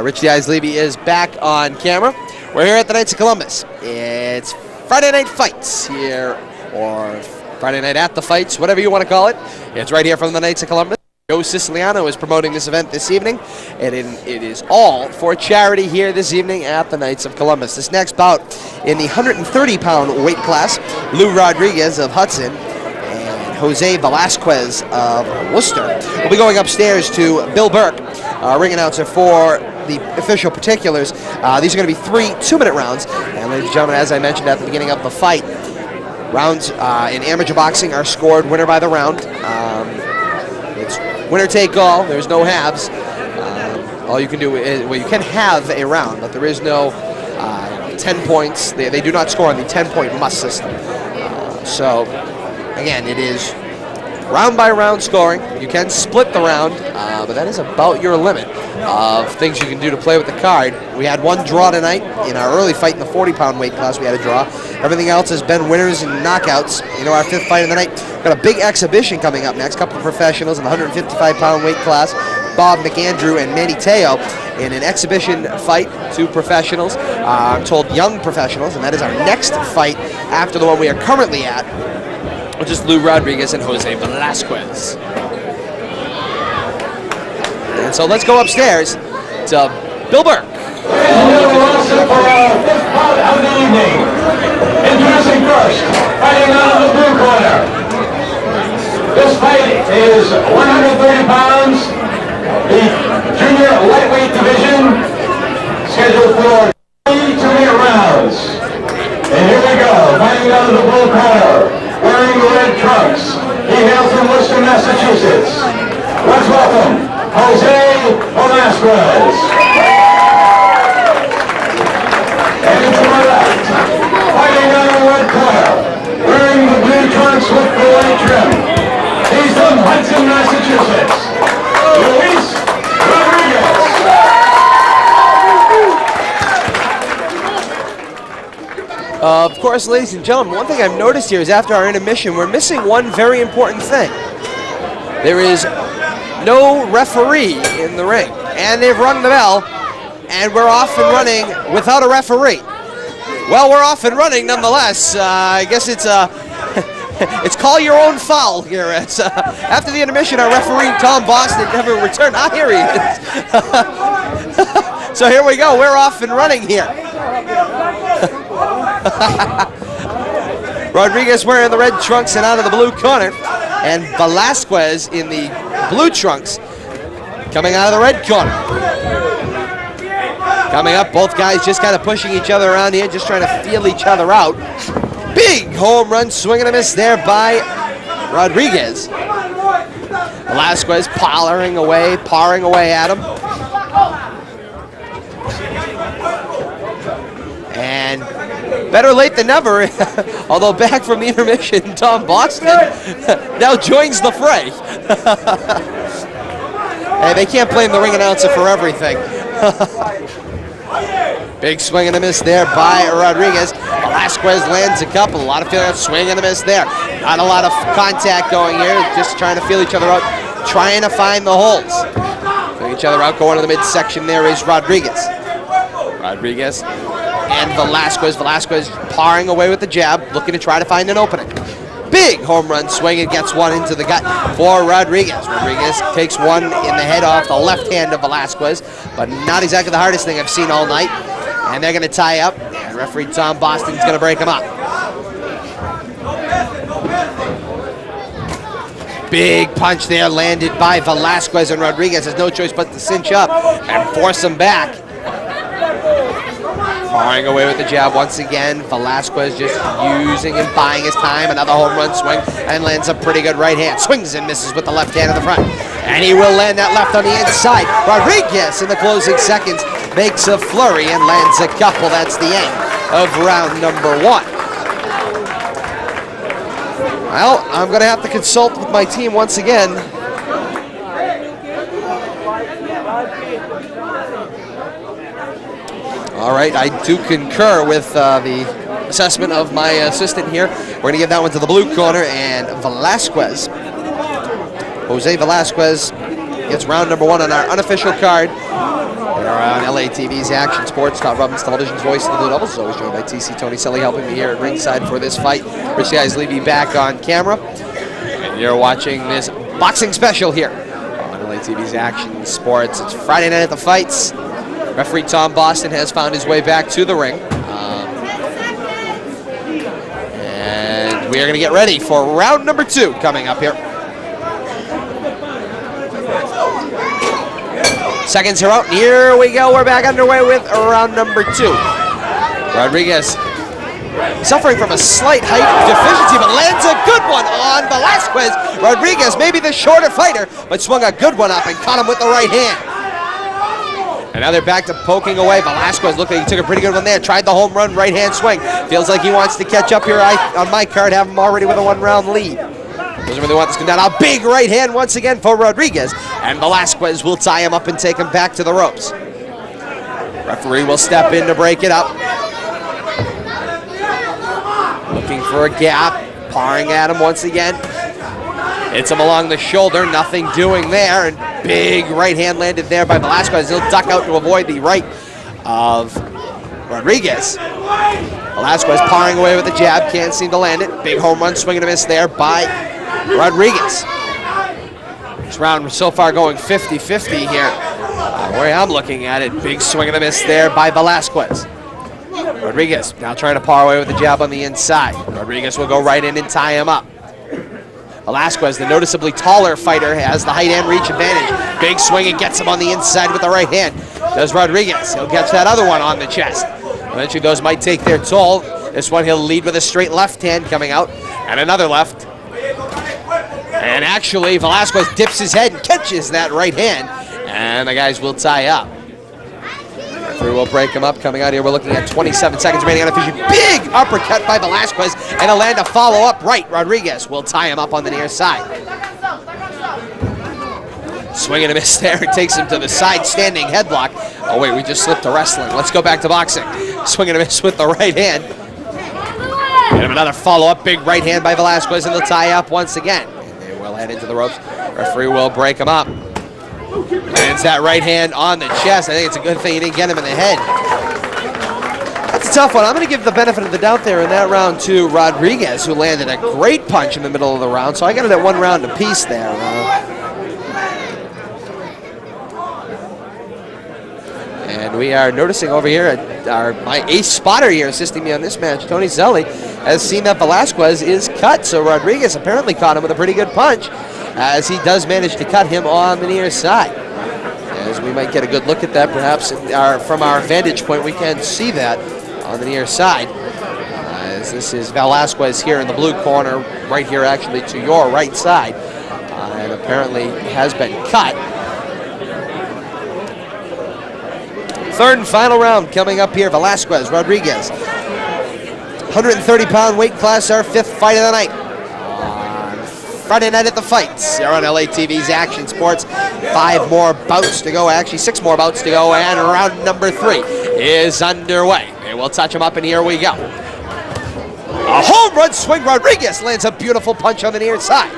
Speaker 1: Rich the Eyes Levy is back on camera. We're here at the Knights of Columbus. It's Friday Night Fights here, or Friday Night at the Fights, whatever you want to call it. It's right here from the Knights of Columbus. Joe Siciliano is promoting this event this evening, and it is all for charity here this evening at the Knights of Columbus. This next bout in the 130-pound weight class, Lou Rodriguez of Hudson and Jose Velasquez of Worcester will be going upstairs to Bill Burke, ring announcer for the official particulars. These are going to be 3 2-minute rounds, and ladies and gentlemen, as I mentioned at the beginning of the fight, rounds in amateur boxing are scored winner by the round. It's winner take all. There's no halves. All you can do is, well, you can have a round, but there is no 10 points. They do not score on the 10-point must system. So, again, it is round by round scoring. You can split the round, but that is about your limit. of things you can do to play with the card. We had one draw tonight in our early fight in the 40-pound weight class. We had a draw. Everything else has been winners and knockouts. Our 5th fight of the night. Got a big exhibition coming up next. Couple of professionals in the 155-pound weight class. Bob McAndrew and Manny Teo in an exhibition fight. 2 professionals. I'm told young professionals, and that is our next fight after the one we are currently at, which is Lou Rodriguez and Jose Velasquez. And so let's go upstairs to Bill Burke.
Speaker 2: For our 5th bout of the evening. Introducing first, fighting out of the blue corner. This fight is 130 pounds, the junior lightweight division, scheduled for 3 rounds. And here we go, fighting out of the blue corner, wearing the red trunks. He hails from Worcester, Massachusetts. Let's welcome Jose Velasquez. And to my left, fighting out of the red corner, wearing the blue trunks with the white trim. He's from Hudson, Massachusetts. Luis Rodriguez.
Speaker 1: Of course, ladies and gentlemen, one thing I've noticed here is after our intermission, we're missing one very important thing. There is no referee in the ring, and they've rung the bell, and we're off and running without a referee. Well, we're off and running nonetheless. I guess it's it's call your own foul here. It's, after the intermission, our referee, Tom Boston, never returned. Ah, here he is. So here we go. We're off and running here. Rodriguez wearing the red trunks and out of the blue corner, and Velasquez in the blue trunks coming out of the red corner. Coming up, both guys just kind of pushing each other around here, just trying to feel each other out. Big home run, swing and a miss there by Rodriguez. Velasquez parring away at him. And better late than never, although back from the intermission, Tom Boston now joins the fray. Hey, they can't blame the ring announcer for everything. Big swing and a miss there by Rodriguez. Velasquez lands a couple. A lot of feeling, swing and a miss there. Not a lot of contact going here. Just trying to feel each other out, trying to find the holes. Feeling each other out, going to the midsection there is Rodriguez. Rodriguez and Velasquez. Velasquez parring away with the jab, looking to try to find an opening. Big home run swing and gets one into the gut for Rodriguez. Rodriguez takes one in the head off the left hand of Velasquez, but not exactly the hardest thing I've seen all night. And they're going to tie up, and referee Tom Boston's going to break him up. Big punch there landed by Velasquez, and Rodriguez has no choice but to cinch up and force him back. Parring away with the jab once again. Velasquez just using and buying his time. Another home run swing and lands a pretty good right hand. Swings and misses with the left hand in the front. And he will land that left on the inside. Rodriguez in the closing seconds makes a flurry and lands a couple. That's the end of round number 1. Well, I'm going to have to consult with my team once again. All right, I do concur with the assessment of my assistant here. We're going to give that one to the blue corner, and Velasquez. Jose Velasquez gets round number 1 on our unofficial card. And on LATV's Action Sports, Todd Robbins, television's voice of the Blue Devils, is always joined by TC Tony Selly, helping me here at ringside for this fight. Rich guys leave me back on camera. And you're watching this boxing special here on LATV's Action Sports. It's Friday night at the fights. Referee Tom Boston has found his way back to the ring. And we are going to get ready for round number 2 coming up here. Seconds are out. Here we go. We're back underway with round number 2. Rodriguez suffering from a slight height deficiency, but lands a good one on Velasquez. Rodriguez, maybe the shorter fighter, but swung a good one up and caught him with the right hand. And now they're back to poking away. Velasquez looked like he took a pretty good one there. Tried the home run right-hand swing. Feels like he wants to catch up here on my card, have him already with a 1-round lead. Doesn't really want this to come down. A big right hand once again for Rodriguez. And Velasquez will tie him up and take him back to the ropes. Referee will step in to break it up. Looking for a gap. Parring at him once again. Hits him along the shoulder. Nothing doing there. And big right hand landed there by Velasquez. He'll duck out to avoid the right of Rodriguez. Velasquez parring away with the jab. Can't seem to land it. Big home run swing and a miss there by Rodriguez. This round so far going 50-50 here. The way I'm looking at it, big swing and a miss there by Velasquez. Rodriguez now trying to par away with the jab on the inside. Rodriguez will go right in and tie him up. Velasquez, the noticeably taller fighter, has the height and reach advantage. Big swing and gets him on the inside with the right hand. Does Rodriguez. He'll catch that other one on the chest. Eventually those might take their toll. This one he'll lead with a straight left hand coming out. And another left. And actually Velasquez dips his head and catches that right hand. And the guys will tie up. Referee will break him up. Coming out here, we're looking at 27 seconds remaining on official. Big uppercut by Velasquez, and he'll land a follow-up right. Rodriguez will tie him up on the near side. Swing and a miss there. It takes him to the side standing headlock. Oh wait, we just slipped to wrestling. Let's go back to boxing. Swing and a miss with the right hand. And another follow-up, big right hand by Velasquez, and they'll tie up once again. And they will head into the ropes. Referee will break him up. Lands that right hand on the chest. I think it's a good thing he didn't get him in the head. That's a tough one. I'm going to give the benefit of the doubt there in that round to Rodriguez, who landed a great punch in the middle of the round. So I got it at 1 round apiece there. And we are noticing over here at my ace spotter here assisting me on this match, Tony Zelli, has seen that Velasquez is cut. So Rodriguez apparently caught him with a pretty good punch, as he does manage to cut him on the near side. As we might get a good look at that, perhaps from our vantage point, we can see that on the near side. As this is Velasquez here in the blue corner, right here actually to your right side, and apparently has been cut. Third and final round coming up here, Velasquez, Rodriguez. 130-pound weight class, our 5th fight of the night. Friday Night at the Fights here on LA TV's Action Sports. 5 more bouts to go, actually 6 more bouts to go, and round number 3 is underway. And we'll touch them up, and here we go. A home run swing. Rodriguez lands a beautiful punch on the near side.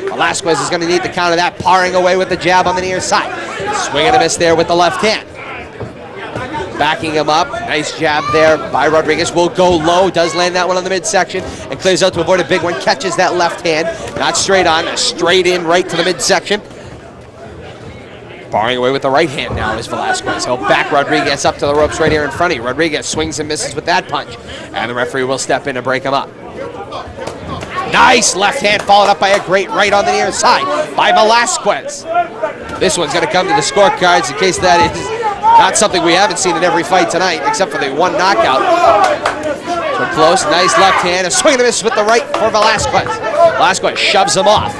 Speaker 1: Velasquez is going to need to counter that, parring away with the jab on the near side. Swing and a miss there with the left hand. Backing him up, nice jab there by Rodriguez. Will go low, does land that one on the midsection, and clears out to avoid a big one. Catches that left hand, not straight on, straight in right to the midsection. Barring away with the right hand now is Velasquez. He'll back Rodriguez up to the ropes right here in front of you. Rodriguez swings and misses with that punch, and the referee will step in to break him up. Nice left hand followed up by a great right on the near side by Velasquez. This one's going to come to the scorecards in case that is not something we haven't seen in every fight tonight, except for the one knockout. So close, nice left hand, a swing and a miss with the right for Velasquez. Velasquez shoves him off.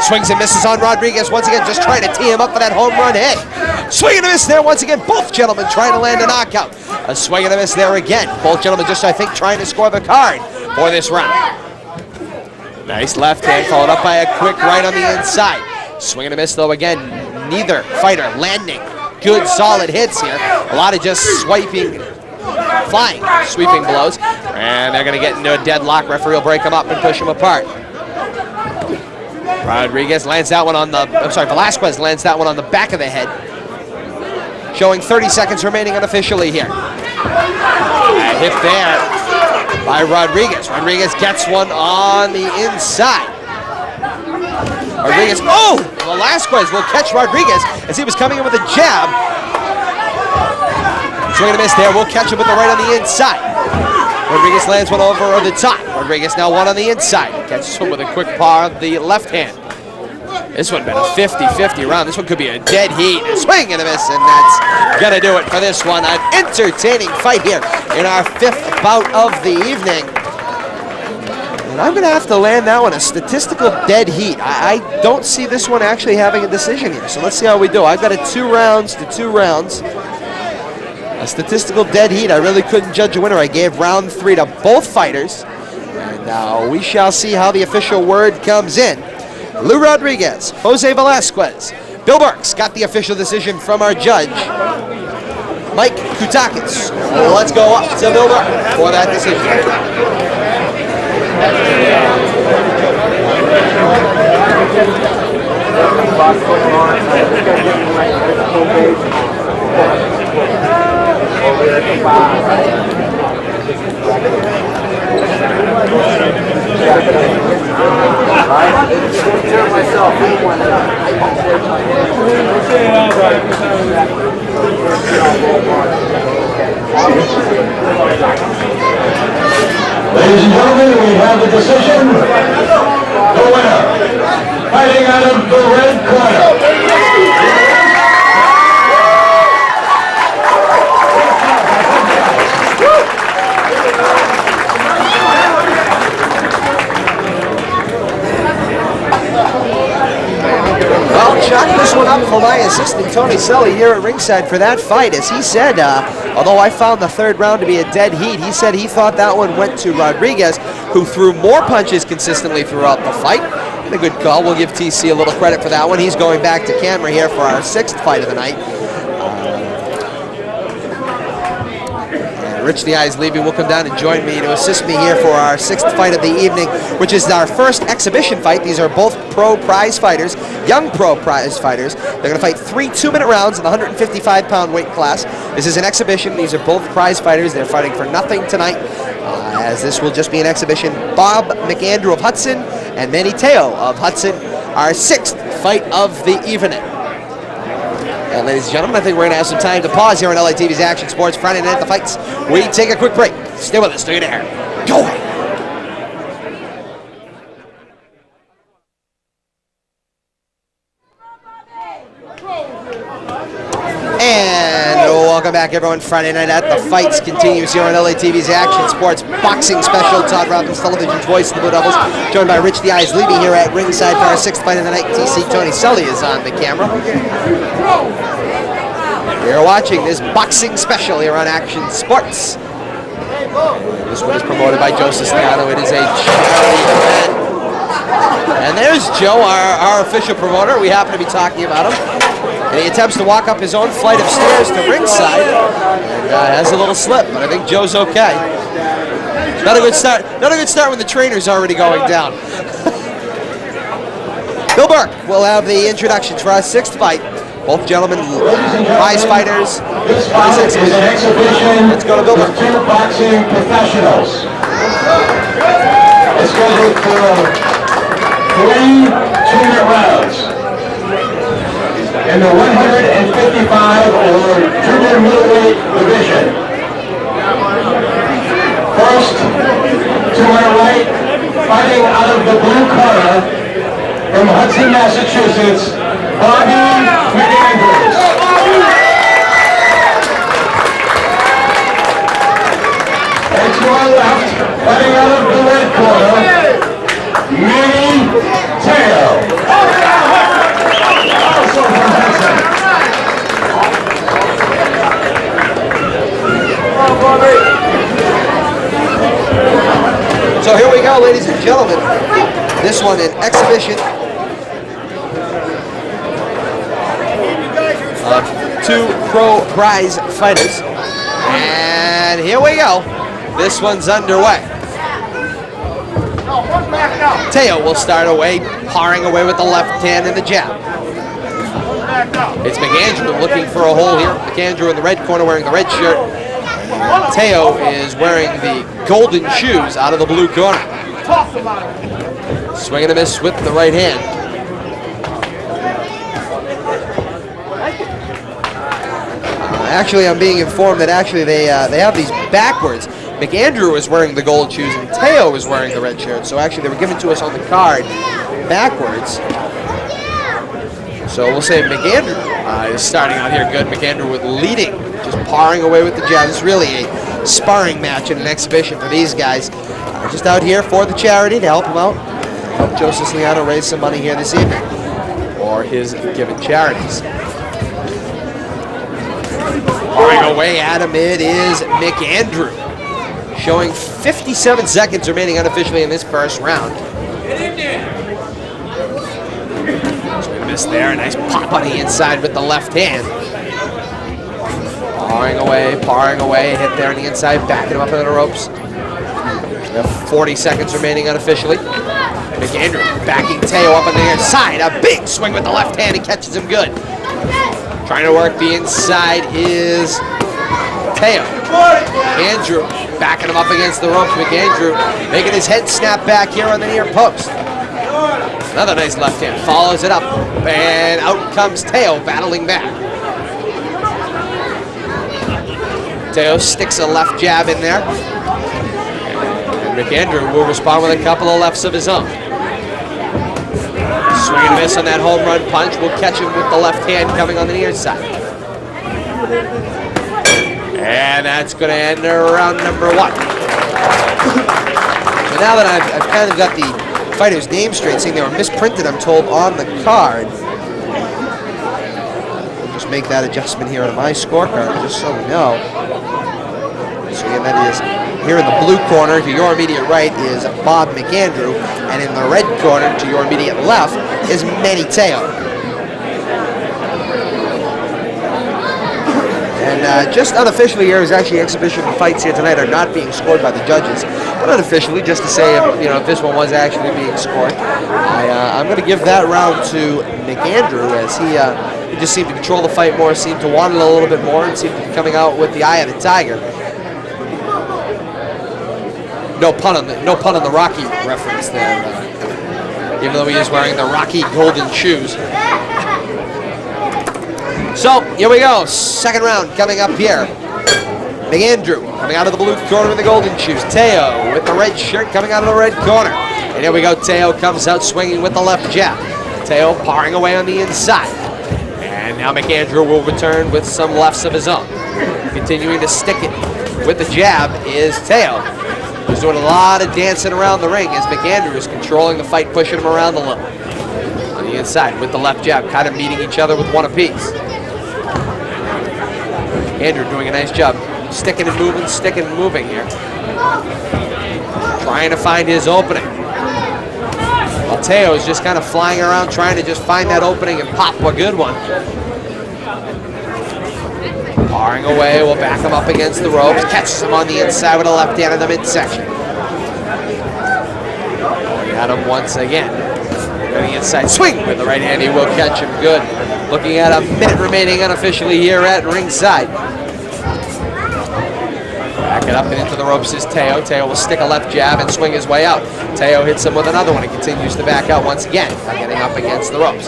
Speaker 1: Swings and misses on Rodriguez once again, just trying to tee him up for that home run hit. Swing and a miss there once again, both gentlemen trying to land a knockout. A swing and a miss there again. Both gentlemen just, I think, trying to score the card for this round. Nice left hand followed up by a quick right on the inside. Swing and a miss though again, neither fighter landing good solid hits here. A lot of just swiping, flying, sweeping blows. And they're going to get into a deadlock. Referee will break them up and push them apart. Rodriguez lands that one on the, Velasquez lands that one on the back of the head. Showing 30 seconds remaining unofficially here. A hit there by Rodriguez. Rodriguez gets one on the inside. Rodriguez, oh! Velasquez will catch Rodriguez as he was coming in with a jab. Swing and a miss there. We'll catch him with the right on the inside. Rodriguez lands one over the top. Rodriguez now one on the inside. Catches him with a quick paw of the left hand. This one been a 50-50 round. This one could be a dead heat. A swing and a miss, and that's going to do it for this one. An entertaining fight here in our 5th bout of the evening. And I'm going to have to land that one a statistical dead heat. I don't see this one actually having a decision here. So let's see how we do. I've got it 2 rounds to 2 rounds. A statistical dead heat. I really couldn't judge a winner. I gave round 3 to both fighters. And we shall see how the official word comes in. Lou Rodriguez, Jose Velasquez, Bill Burks got the official decision from our judge, Mike Kutakis. Let's go up to Bill Burks for that decision.
Speaker 2: Ladies and gentlemen, we have the decision. The winner, fighting out of the red corner.
Speaker 1: Well, chalk this one up for my assistant, Tony Selly, here at ringside for that fight. As he said, although I found the third round to be a dead heat, he said he thought that one went to Rodriguez, who threw more punches consistently throughout the fight. And a good call. We'll give TC a little credit for that one. He's going back to camera here for our 6th fight of the night. Rich the Eyes Levy will come down and join me to assist me here for our 6th fight of the evening, which is our first exhibition fight. These are both pro prize fighters, young pro prize fighters. They're going to fight 3 2-minute rounds in the 155-pound weight class. This is an exhibition. These are both prize fighters. They're fighting for nothing tonight, as this will just be an exhibition. Bob McAndrew of Hudson and Manny Teo of Hudson, our 6th fight of the evening. And ladies and gentlemen, I think we're going to have some time to pause here on LATV's Action Sports Friday Night the Fights. We take a quick break. Stay with us. Stay there. Go! And welcome back, everyone. Friday Night at the Fights continues here on LATV's Action Sports Boxing Special. Todd Robbins, television's voice of the Blue Devils, joined by Rich the Eyes Levy here at ringside for our 6th fight of the night. TC Tony Selly is on the camera. You're watching this boxing special here on Action Sports. This one is promoted by Joe Siciliano. It is a charity event. And there's Joe, our official promoter. We happen to be talking about him. And he attempts to walk up his own flight of stairs to ringside. And has a little slip, but I think Joe's okay. Not a good start. Not a good start when the trainer's already going down. Bill Burke will have the introductions for our 6th fight. Both gentlemen, prize fighters.
Speaker 2: This fight is an exhibition.
Speaker 1: Let's go to Bill Burke.
Speaker 2: With 2 boxing professionals. It's scheduled for 3 2-minute rounds in the 155 or junior middleweight division. First, to my right, fighting out of the blue corner from Hudson, Massachusetts, Bobby McAndrews. And to our left, fighting out of the red corner, Manny Teo. Also from Hudson.
Speaker 1: So here we go, ladies and gentlemen. This one in exhibition of 2 pro prize fighters. And here we go. This one's underway. Teo will start away, pawing away with the left hand and the jab. It's McAndrew looking for a hole here. McAndrew in the red corner wearing the red shirt. Teo is wearing the golden shoes out of the blue corner. Swing and a miss with the right hand. Actually, I'm being informed that actually they have these backwards. McAndrew is wearing the gold shoes and Teo is wearing the red shirt. So actually they were given to us on the card backwards. So we'll say McAndrew is starting out here good. McAndrew with leading, just pawing away with the jab. It's really a sparring match and an exhibition for these guys. Just out here for the charity to help him out. Help Joe Siciliano raise some money here this evening for his given charities. Pawing away at him, it is McAndrew. showing 57 seconds remaining unofficially in this first round. So we missed there, a nice pop on the inside with the left hand. Parring away, hit there on the inside, backing him up into the ropes. We have 40 seconds remaining unofficially. McAndrew backing Teo up on the inside. A big swing with the left hand. He catches him good. Trying to work the inside is Teo. Andrew backing him up against the ropes. McAndrew making his head snap back here on the near post. Another nice left hand. Follows it up. And out comes Teo battling back. Teo sticks a left jab in there. And McAndrew will respond with a couple of lefts of his own. Swing and miss on that home run punch. Will catch him with the left hand coming on the near side. And that's going to end round number 1. So now that I've kind of got the fighters' names straight, seeing they were misprinted, I'm told, on the card. We'll just make that adjustment here on my scorecard, just so we know. So again, that is here in the blue corner to your immediate right is Bob McAndrew, and in the red corner to your immediate left is Manny Teo. And just unofficially here is actually exhibition fights here tonight are not being scored by the judges, but unofficially, just to say if this one was actually being scored, I'm going to give that round to McAndrew as he just seemed to control the fight more, seemed to want it a little bit more, and seemed to be coming out with the eye of the tiger. No pun on the Rocky reference there, even though he is wearing the Rocky golden shoes. So here we go, second round coming up here. McAndrew coming out of the blue corner with the golden shoes. Teo with the red shirt coming out of the red corner. And here we go, Teo comes out swinging with the left jab. Teo parring away on the inside. And now McAndrew will return with some lefts of his own. Continuing to stick it with the jab is Teo. He's doing a lot of dancing around the ring as McAndrew is controlling the fight, pushing him around a little. On the inside with the left jab, kind of meeting each other with one apiece. Andrew doing a nice job sticking and moving here. Trying to find his opening. Well, Teo is just kind of flying around trying to just find that opening and pop a good one. Parring away, will back him up against the ropes, catches him on the inside with a left hand in the midsection. Going at him once again. Going inside, swing with the right hand, he will catch him good. Looking at a minute remaining unofficially here at ringside. Back it up and into the ropes is Teo. Teo will stick a left jab and swing his way out. Teo hits him with another one and continues to back out once again, getting up against the ropes.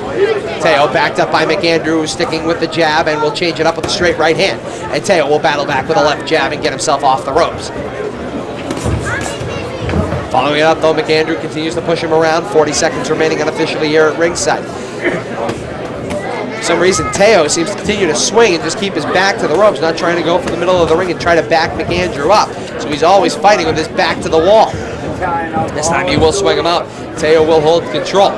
Speaker 1: Teo backed up by McAndrew, who's sticking with the jab and will change it up with a straight right hand. And Teo will battle back with a left jab and get himself off the ropes. Following it up though, McAndrew continues to push him around. 40 seconds remaining unofficially here at ringside. For some reason, Teo seems to continue to swing and just keep his back to the ropes, not trying to go for the middle of the ring and try to back McAndrew up. So he's always fighting with his back to the wall. This time he will swing him out. Teo will hold control.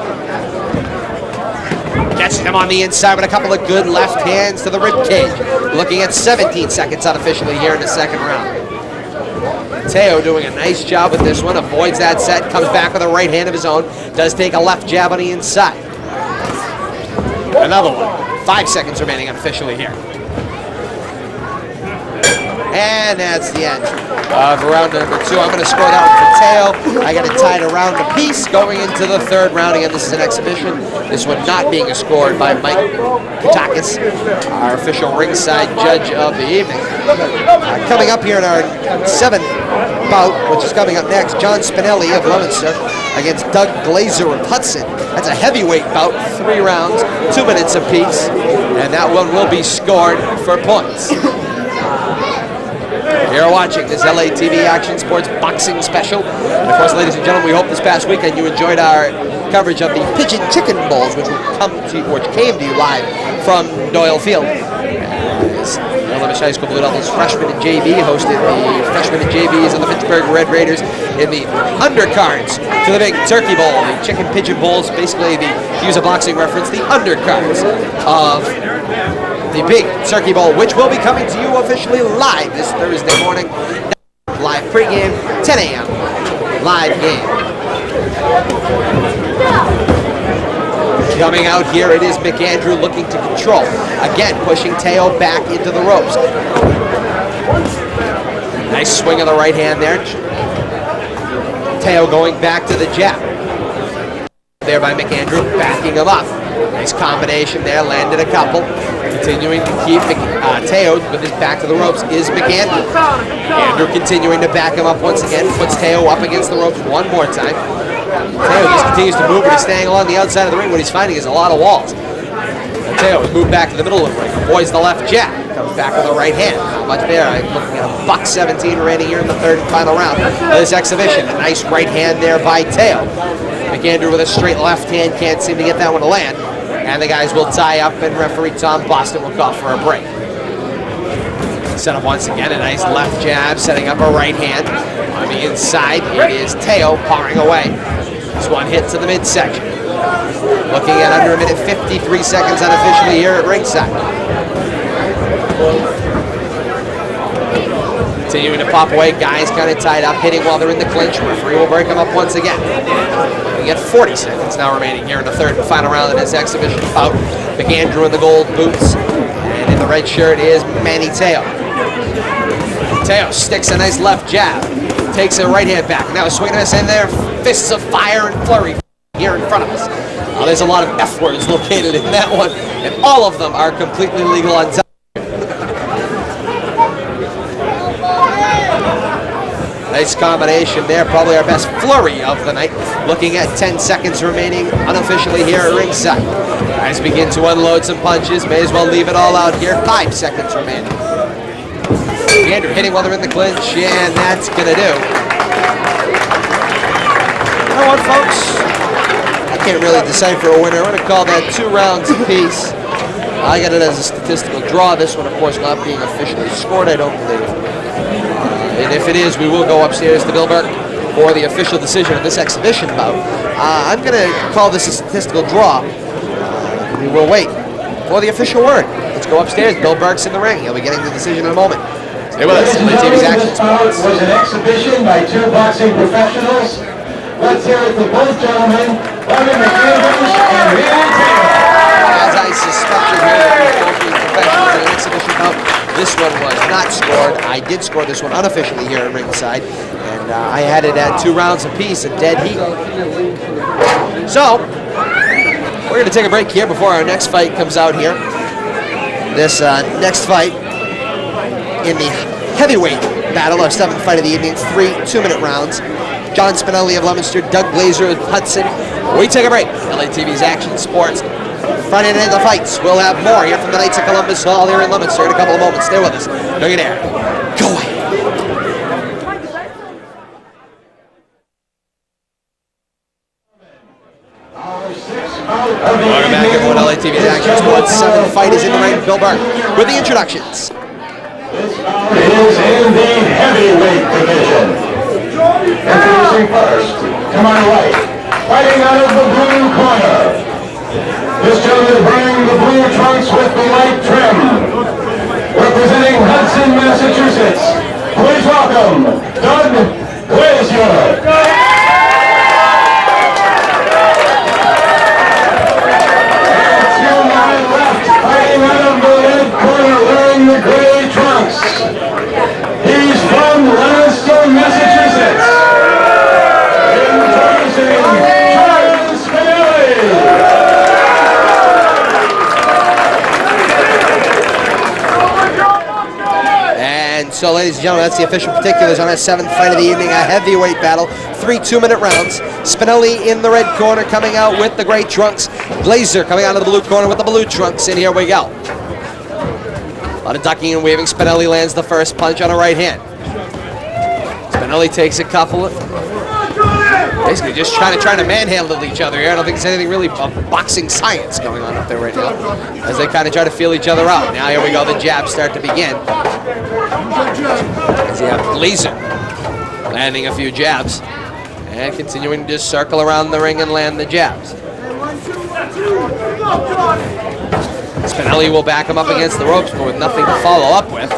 Speaker 1: Catching him on the inside with a couple of good left hands to the rib cage. Looking at 17 seconds unofficially here in the second round. Teo doing a nice job with this one, avoids that set, comes back with a right hand of his own, does take a left jab on the inside. Another one. 5 seconds remaining unofficially here. And that's the end of round number 2. I'm going to score that one for Teo. I got it tied around a piece going into the third round. Again, this is an exhibition. This one not being scored by Mike Katakis, our official ringside judge of the evening. Coming up here in our 7th bout, which is coming up next, John Spinelli of Leominster against Doug Glazer of Hudson. That's a heavyweight bout, 3 rounds, 2 minutes apiece, and that one will be scored for points. You're watching this LA TV Action Sports Boxing Special. And of course, ladies and gentlemen, we hope this past weekend you enjoyed our coverage of the Pigeon Chicken Bowls, which came to you live from Doyle Field. Leominster High School Blue Devils freshman and JV hosted the freshmen and JVs of the Pittsburgh Red Raiders in the undercards to the big Turkey Bowl. The Chicken Pigeon Bowls, basically, to use a boxing reference, the undercards of the big Turkey Bowl, which will be coming to you officially live this Thursday morning. live pregame, 10 a.m. live game. Coming out here, it is McAndrew looking to control. Again, pushing Teo back into the ropes. Nice swing of the right hand there. Teo going back to the jab. There by McAndrew, backing him up. Nice combination there, landed a couple. Continuing to keep Teo with his back to the ropes is McAndrew. McAndrew continuing to back him up once again, puts Teo up against the ropes one more time. Teo just continues to move, but he's staying along the outside of the ring. What he's finding is a lot of walls. Teo has moved back to the middle of the ring, avoids the left jab, comes back with the right hand. Not much there. I'm looking at a $1.17 remaining here in the third and final round of this exhibition. A nice right hand there by Teo. McAndrew with a straight left hand, can't seem to get that one to land. And the guys will tie up, and referee Tom Boston will call for a break. Set up once again, a nice left jab, setting up a right hand. On the inside, it is Teo powering away. This one hit to the midsection. Looking at under a minute 53 seconds unofficially here at ringside. Continuing to pop away, guys kind of tied up, hitting while they're in the clinch. Referee will break them up once again. We get 40 seconds now remaining here in the third and final round of this exhibition bout. McAndrew in the gold boots, and in the red shirt is Manny Teo. Teo sticks a nice left jab, takes a right hand back. Now swinging us in there, fists of fire and flurry here in front of us. There's a lot of F words located in that one, and all of them are completely legal on top. Nice combination there, probably our best flurry of the night. Looking at 10 seconds remaining unofficially here at ringside. Guys begin to unload some punches, may as well leave it all out here. 5 seconds remaining. Andrew hitting while they're in the clinch, and that's gonna do. You know what, folks? I can't really decipher a winner. I'm gonna call that 2 rounds apiece. I got it as a statistical draw. This one, of course, not being officially scored, I don't believe. And if it is, we will go upstairs to Billberg for the official decision of this exhibition bout. I'm going to call this a statistical draw. We will wait for the official word. Let's go upstairs. Billberg's in the ring. He'll be getting the decision in a moment. Stay with us. TV's Action Sports.
Speaker 2: This bout was an exhibition by 2 boxing professionals. Let's hear it for both gentlemen, Bobby McAndrew and Manny Teo.
Speaker 1: As I suspected here, both being professionals in an exhibition bout. This one was not scored. I did score this one unofficially here at ringside, and I had it at 2 rounds apiece, a dead heat. So, we're going to take a break here before our next fight comes out here. This next fight in the heavyweight battle, our 7th fight of the evening, 3 2-minute rounds. John Spinelli of Leominster, Doug Glazer of Hudson. We take a break. LATV's Action Sports. Friday Night Fights. We'll have more here from the Knights of Columbus Hall here in Leominster in a couple of moments. Stay with us. Look at there. Go away. Welcome back, everyone. LATV's Action Sports. 7th fight is in the ring. Bill Burke with the introductions.
Speaker 2: This bout is in the heavyweight division. Introducing first, to my right, fighting out of the blue corner. This gentleman wearing the blue trunks with the white trim. Representing Hudson, Massachusetts, please welcome Todd Robbins. To my left, fighting out of the red corner wearing the gray trunks. He's from Leominster, Massachusetts. Introducing Todd Spinelli.
Speaker 1: So, ladies and gentlemen, that's the official particulars on our 7th fight of the evening, a heavyweight battle, 3 2-minute rounds. Spinelli in the red corner coming out with the gray trunks. Glazer coming out of the blue corner with the blue trunks, and here we go. A lot of ducking and weaving. Spinelli lands the first punch on a right hand. Spinelli takes a couple. Basically just trying to manhandle each other here. I don't think there's anything really of boxing science going on up there right now, as they kind of try to feel each other out. Now here we go, the jabs start to begin. As you have Glazer landing a few jabs and continuing to just circle around the ring and land the jabs. Spinelli will back him up against the ropes, but with nothing to follow up with.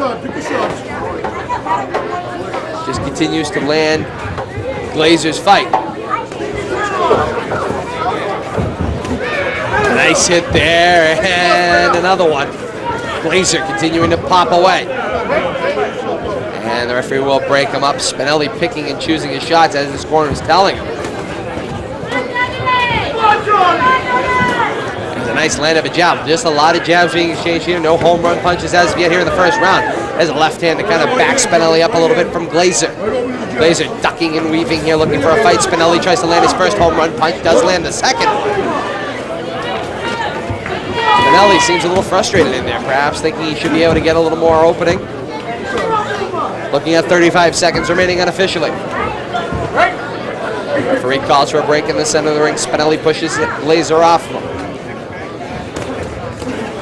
Speaker 1: just continues to land Glazer's fight. Nice hit there, and another one. Glazer continuing to pop away. And the referee will break him up. Spinelli picking and choosing his shots as his corner is telling him. There's a nice land of a jab. Just a lot of jabs being exchanged here. No home run punches as of yet here in the first round. There's a left hand to kind of back Spinelli up a little bit from Glazer. Glazer ducking and weaving here, looking for a fight. Spinelli tries to land his first home run punch, does land the second. Spinelli seems a little frustrated in there, perhaps thinking he should be able to get a little more opening. Looking at 35 seconds remaining unofficially. Referee calls for a break in the center of the ring. Spinelli pushes Glazer off.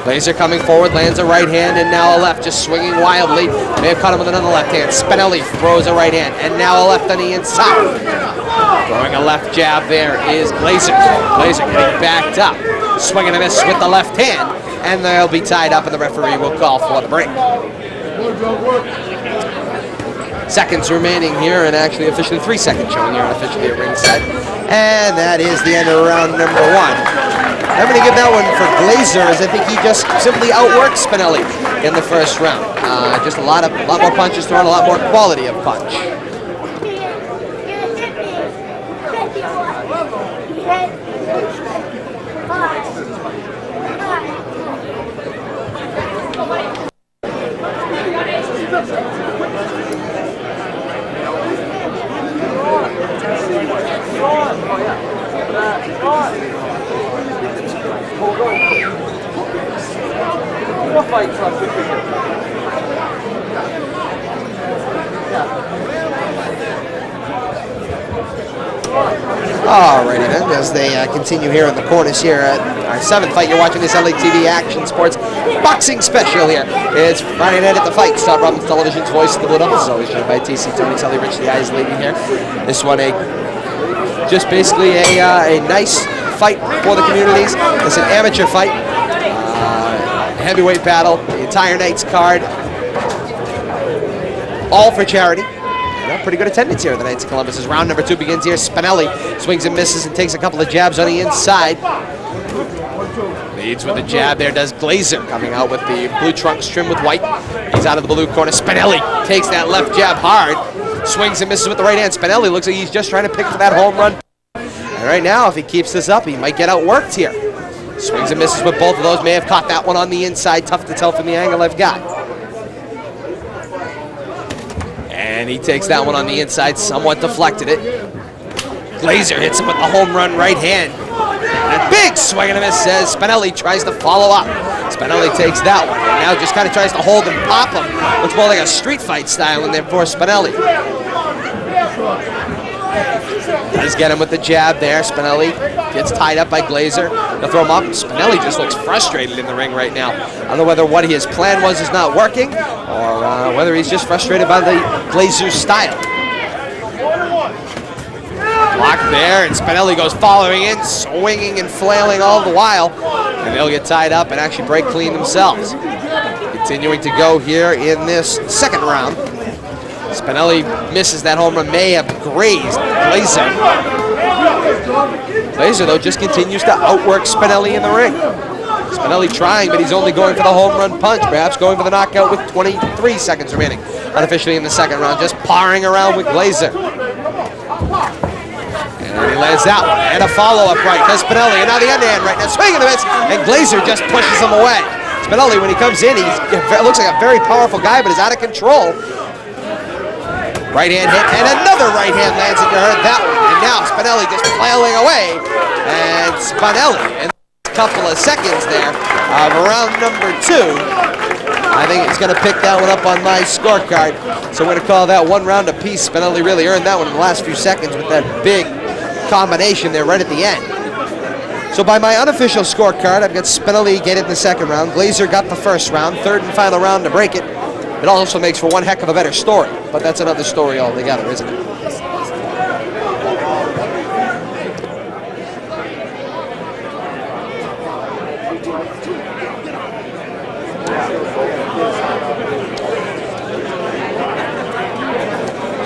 Speaker 1: Glazer coming forward, lands a right hand and now a left, just swinging wildly. May have caught him with another left hand. Spinelli throws a right hand and now a left on the inside. Throwing a left jab there is Glazer. Glazer getting backed up. Swinging a miss with the left hand, and they'll be tied up and the referee will call for the break. Seconds remaining here, and actually officially 3 seconds showing here unofficially at ringside. And that is the end of round number 1. I'm going to give that one for Glazer, as I think he just simply outworked Spinelli in the first round. Just a lot more punches thrown, a lot more quality of punch. Alrighty then, as they continue here in the corners here at our 7th fight. You're watching this LATV Action Sports boxing special here. It's Friday Night at the Fights. Todd Robbins, television's voice of the Blue Devils, always joined by TC Tony Telly, Rich the Eyes leading here. This one just basically a nice fight for the communities. It's an amateur fight, heavyweight battle, the entire night's card, all for charity. Pretty good attendance here at the Knights of Columbus as round number 2 begins here. Spinelli swings and misses and takes a couple of jabs on the inside. Leads with a jab there, does Glazer, coming out with the blue trunks trimmed with white. He's out of the blue corner. Spinelli takes that left jab hard, swings and misses with the right hand. Spinelli looks like he's just trying to pick for that home run. And right now, if he keeps this up, he might get outworked here. Swings and misses with both of those. May have caught that one on the inside. Tough to tell from the angle I've got. And he takes that one on the inside, somewhat deflected it. Glazer hits him with the home run right hand. And a big swing and a miss as Spinelli tries to follow up. Spinelli takes that one and now just kind of tries to hold and pop him. Looks more like a street fight style in there for Spinelli. Does get him with the jab there. Spinelli gets tied up by Glazer. They'll throw him up. Spinelli just looks frustrated in the ring right now. I don't know whether what his plan was is not working or whether he's just frustrated by the Glazer style. Block there, and Spinelli goes following in, swinging and flailing all the while. And they'll get tied up and actually break clean themselves. Continuing to go here in this second round. Spinelli misses that home run, may have grazed Glazer. Glazer, though, just continues to outwork Spinelli in the ring. Spinelli trying, but he's only going for the home run punch, perhaps going for the knockout with 23 seconds remaining. Unofficially in the second round, just pawing around with Glazer. And he lands that one, and a follow-up right to Spinelli, and now the underhand right now, swinging a miss, and Glazer just pushes him away. Spinelli, when he comes in, he looks like a very powerful guy, but is out of control. Right hand hit, and another right hand lands, and you heard that one. And now Spinelli just flailing away. And Spinelli, in a couple of seconds there of round number 2, I think he's going to pick that one up on my scorecard. So we're going to call that 1 round apiece. Spinelli really earned that one in the last few seconds with that big combination there right at the end. So by my unofficial scorecard, I've got Spinelli getting the second round. Glazer got the first round, third and final round to break it. It also makes for one heck of a better story, but that's another story altogether, isn't it?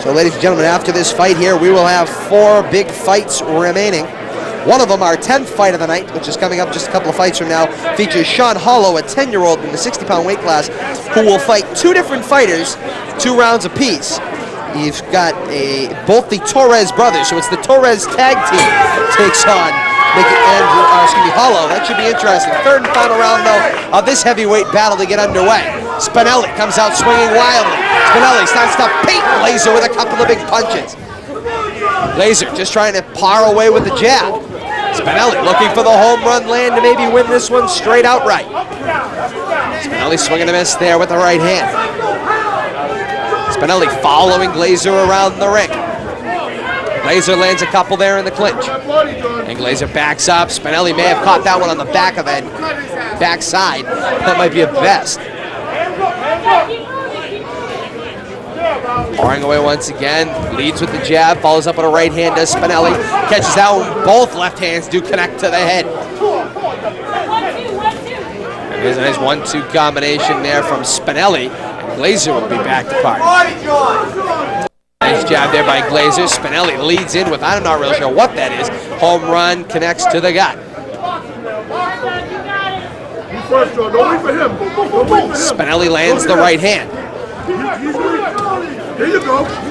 Speaker 1: So ladies and gentlemen, after this fight here, we will have 4 big fights remaining. One of them, our 10th fight of the night, which is coming up just a couple of fights from now, features Sean Hollow, a 10-year-old in the 60-pound weight class, who will fight 2 different fighters, 2 rounds apiece. He's got both the Torres brothers, so it's the Torres tag team takes on Hollow. That should be interesting. 3rd and final round, though, of this heavyweight battle to get underway. Spinelli comes out swinging wildly. Spinelli starts to paint Glazer with a couple of big punches. Glazer just trying to par away with the jab. Spinelli looking for the home run land to maybe win this one straight outright. Spinelli swinging a miss there with the right hand. Spinelli following Glazer around the ring. Glazer lands a couple there in the clinch. And Glazer backs up. Spinelli may have caught that one on the back of it. Backside. That might be a best. Pouring away once again, leads with the jab, follows up with a right hand to Spinelli. Catches that one, both left hands do connect to the head. And there's a nice 1-2 combination there from Spinelli. And Glazer will be back to par. Nice jab there by Glazer. Spinelli leads in with, I'm not really sure what that is. Home run, connects to the gut. Spinelli lands the right hand.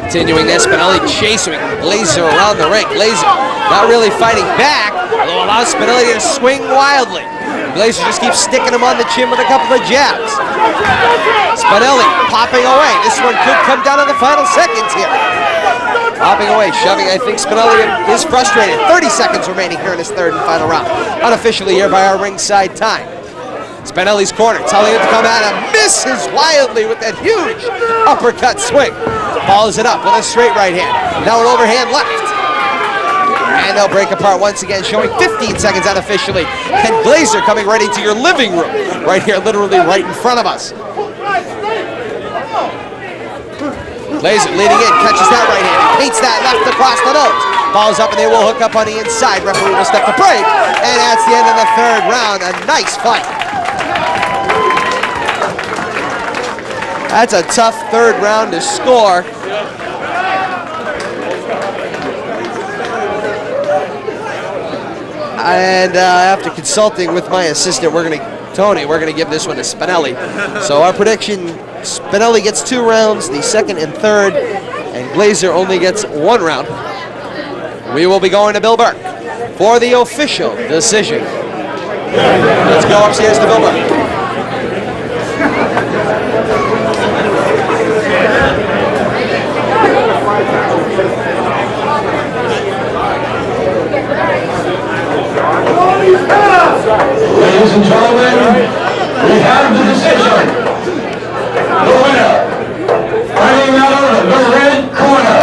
Speaker 1: Continuing this, Spinelli chasing Glazer around the ring. Glazer not really fighting back, although allows Spinelli to swing wildly. Glazer just keeps sticking him on the chin with a couple of jabs. Spinelli popping away. This one could come down to the final seconds here. Popping away, shoving. I think Spinelli is frustrated. 30 seconds remaining here in his 3rd and final round. Unofficially here by our ringside time. Spinelli's corner telling him to come at him. Misses wildly with that huge uppercut swing. Follows it up with a straight right hand. Now an overhand left. And they'll break apart once again, showing 15 seconds unofficially. And Glazer coming right into your living room. Right here, literally right in front of us. Glazer leading in, catches that right hand, paints that left across the nose. Follows up and they will hook up on the inside. Referee will step to break. And that's the end of the 3rd round. A nice fight. That's a tough 3rd round to score. And after consulting with my assistant, Tony, we're gonna give this one to Spinelli. So our prediction, Spinelli gets 2 rounds, the 2nd and 3rd, and Glazer only gets 1 round. We will be going to Bill Burke for the official decision. Let's go upstairs to Bill Burke.
Speaker 2: Ladies and gentlemen, we have the decision. The winner, fighting out of the red corner.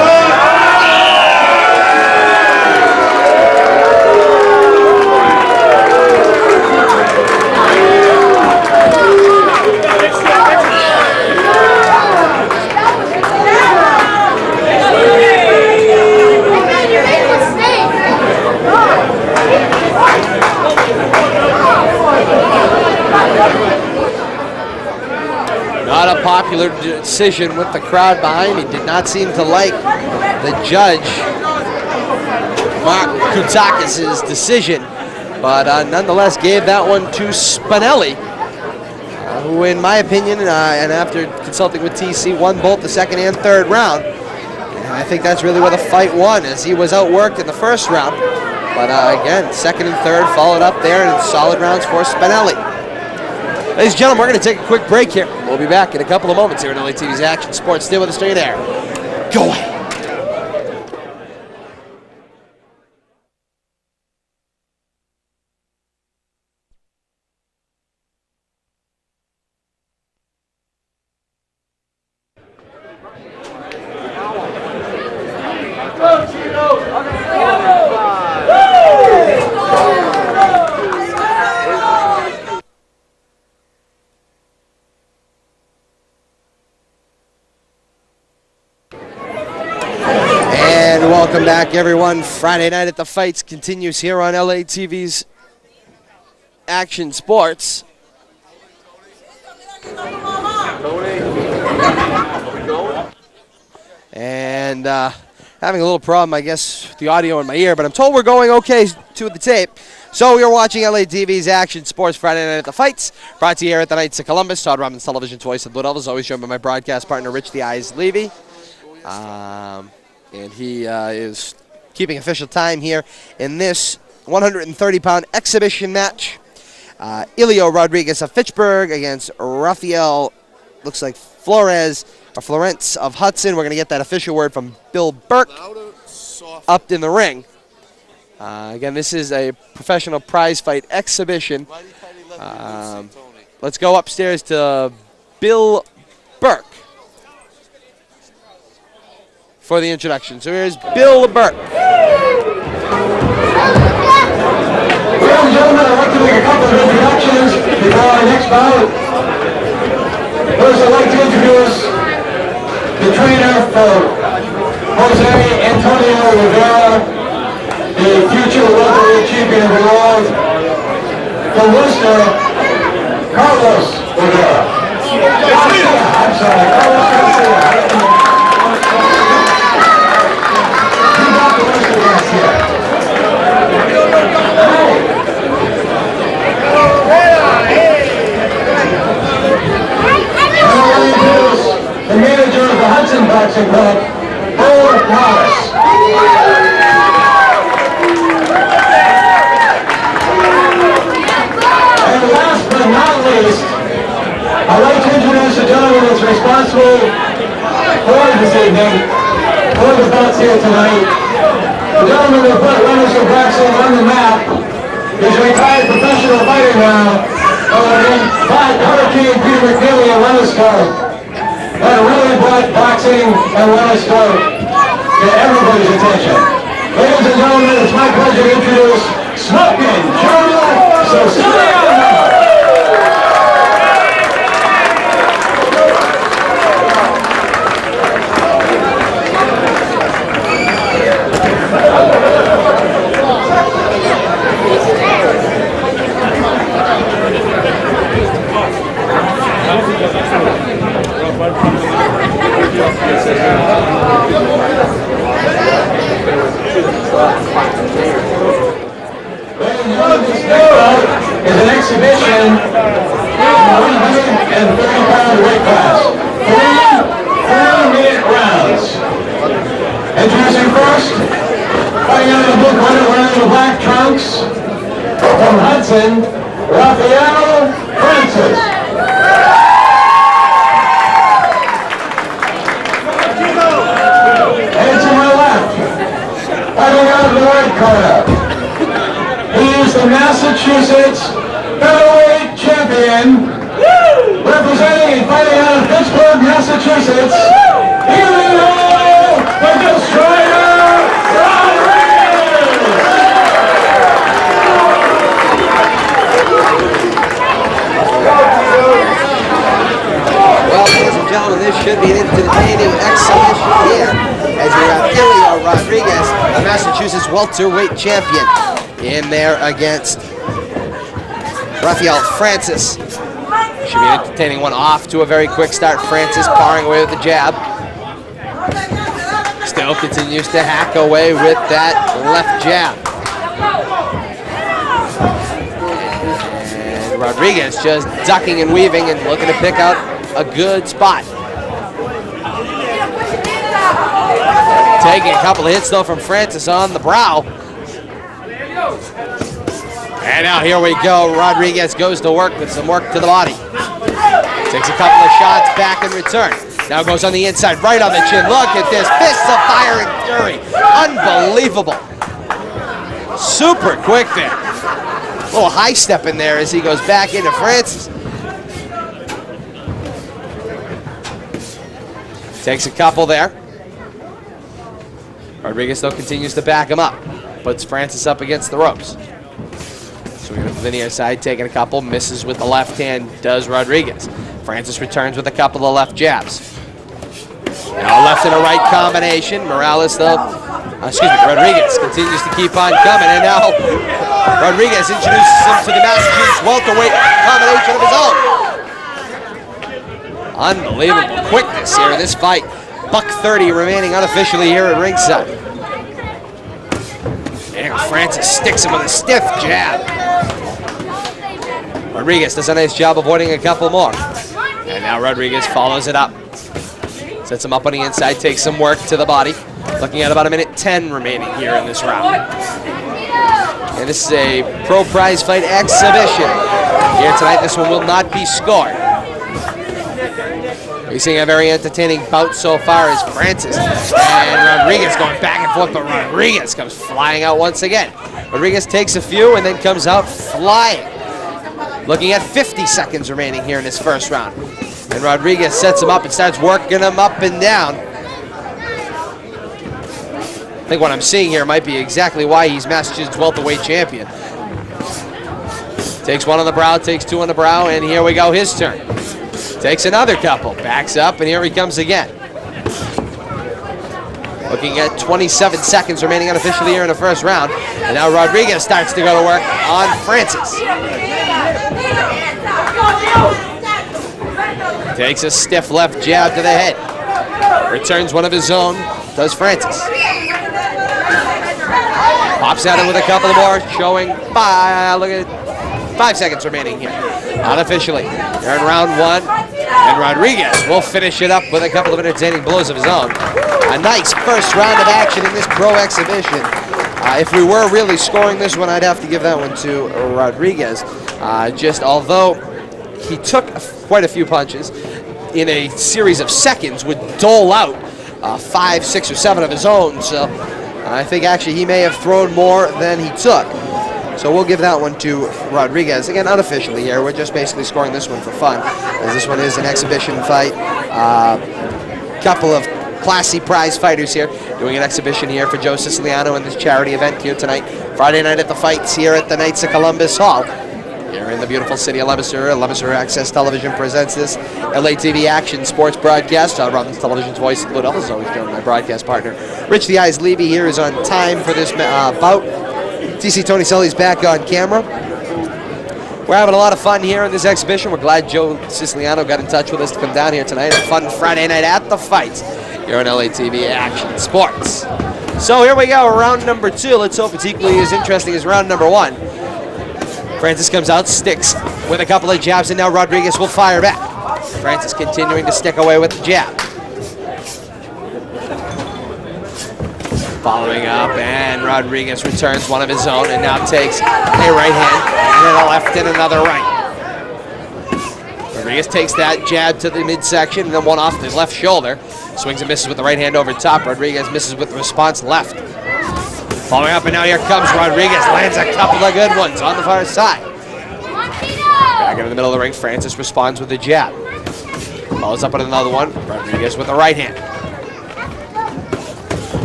Speaker 1: Not a popular decision with the crowd behind me. Did not seem to like the judge, Mark Koutakis' decision, but nonetheless gave that one to Spinelli, who in my opinion, and after consulting with TC, won both the 2nd and 3rd round. And I think that's really where the fight won, as he was outworked in the 1st round. But again, 2nd and 3rd followed up there in solid rounds for Spinelli. Ladies and gentlemen, we're going to take a quick break here. We'll be back in a couple of moments here on LATV's Action Sports. Stay with us, stay there. Go ahead. Welcome back, everyone. Friday Night at the Fights continues here on LATV's Action Sports. And having a little problem, I guess, with the audio in my ear, but I'm told we're going okay to the tape. So you're watching LATV's Action Sports Friday Night at the Fights, brought to you here at the Knights of Columbus. Todd Robbins, television's voice of the Blue Devils, always joined by my broadcast partner, Rich the Eyes Levy. And he is keeping official time here in this 130-pound exhibition match. Ilio Rodriguez of Fitchburg against Rafael, looks like Florence of Hudson. We're going to get that official word from Bill Burke up in the ring. Again, this is a professional prize fight exhibition. Let's go upstairs to Bill Burke for the introduction. So here's Bill Burke.
Speaker 4: Ladies and gentlemen, I'd like to make a couple of introductions before our next bout. First, I'd like to introduce the trainer for Jose Antonio Rivera, the future welterweight champion of the world. From Worcester, Carlos Rivera. I'm sorry, Carlos Garcia. He got the Worcester guys here. The manager of the Hudson Boxing Club, Todd Robbins. And last but not least, I'd like to introduce the gentleman that's responsible for this evening, for the bouts here tonight. The gentleman that put Leominster Boxing on the map is a retired professional fighter now, Hurricane Peter McNeely of Leominster. That really brought boxing and Leominster to everybody's attention. Ladies and gentlemen, it's my pleasure to introduce Smokin' Junior Siciliano. Is an exhibition in the 130-pound weight class. 3-minute rounds. Introducing first, fighting out of the blue corner wearing the black trunks, from Hudson, Rafael Francis. And to my left, fighting out of the red corner, he is the Massachusetts featherweight champion, representing and fighting out of Pittsburgh, Massachusetts, Ilio the Destroyer Rodriguez!
Speaker 1: Well, ladies and gentlemen, this should be an entertaining exhibition here as we have Ilio Rodriguez, a Massachusetts welterweight champion, in there against Rafael Francis. Should be an entertaining one. Off to a very quick start. Francis powering away with the jab. Still continues to hack away with that left jab. And Rodriguez just ducking and weaving and looking to pick out a good spot. Taking a couple of hits though from Francis on the brow. And now here we go. Rodriguez goes to work with some work to the body. Takes a couple of shots back in return. Now goes on the inside, right on the chin. Look at this. Fists of fire and fury. Unbelievable. Super quick there. A little high step in there as he goes back into Francis. Takes a couple there. Rodriguez though continues to back him up. Puts Francis up against the ropes. Swinging from the near side, taking a couple, misses with the left hand, does Rodriguez. Francis returns with a couple of left jabs. Now a left and a right combination. Rodriguez continues to keep on coming, and now Rodriguez introduces him to the Massachusetts welterweight combination of his own. Unbelievable quickness here in this fight. 1:30 remaining unofficially here at ringside. And Francis sticks him with a stiff jab. Rodriguez does a nice job avoiding a couple more. And now Rodriguez follows it up. Sets him up on the inside, takes some work to the body. Looking at about 1:10 remaining here in this round. And this is a pro prize fight exhibition. Here tonight, this one will not be scored. We're seeing a very entertaining bout so far as Francis and Rodriguez going back and forth, but Rodriguez comes flying out once again. Rodriguez takes a few and then comes out flying. Looking at 50 seconds remaining here in this first round. And Rodriguez sets him up and starts working him up and down. I think what I'm seeing here might be exactly why he's Massachusetts welterweight champion. Takes one on the brow, takes two on the brow, and here we go, his turn. Takes another couple, backs up, and here he comes again. Looking at 27 seconds remaining unofficially here in the first round. And now Rodriguez starts to go to work on Francis. Takes a stiff left jab to the head. Returns one of his own, does Francis. Pops at him with a couple more, showing look at 5 seconds remaining here, unofficially. They're in round one, and Rodriguez will finish it up with a couple of entertaining blows of his own. A nice first round of action in this pro exhibition. If we were really scoring this one, I'd have to give that one to Rodriguez. Just although he took quite a few punches in a series of seconds, would dole out 5, 6, or 7 of his own. So I think actually he may have thrown more than he took. So we'll give that one to Rodriguez. Again, unofficially here. We're just basically scoring this one for fun, as this one is an exhibition fight. Couple of classy prize fighters here doing an exhibition here for Joe Siciliano in this charity event here tonight. Friday night at the Fights here at the Knights of Columbus Hall. Here in the beautiful city of Leominster. Leominster Access Television presents this LATV Action Sports broadcast. Todd Robbins, television's voice. Blue Devils always joined my broadcast partner, Rich the Eyes Levy, here is on time for this bout. TC Tony Selly's back on camera. We're having a lot of fun here in this exhibition. We're glad Joe Siciliano got in touch with us to come down here tonight. A fun Friday night at the Fights here on LATV Action Sports. So here we go, round number 2. Let's hope it's equally as interesting as round number 1. Francis comes out, sticks with a couple of jabs, and now Rodriguez will fire back. Francis continuing to stick away with the jab. Following up, and Rodriguez returns one of his own, and now takes a right hand, and then a left and another right. Rodriguez takes that jab to the midsection, and then one off the left shoulder. Swings and misses with the right hand over top. Rodriguez misses with the response left. Following up, and now here comes Rodriguez. Lands a couple of good ones on the far side. Back into the middle of the ring, Francis responds with a jab. Follows up with another one. Rodriguez with the right hand.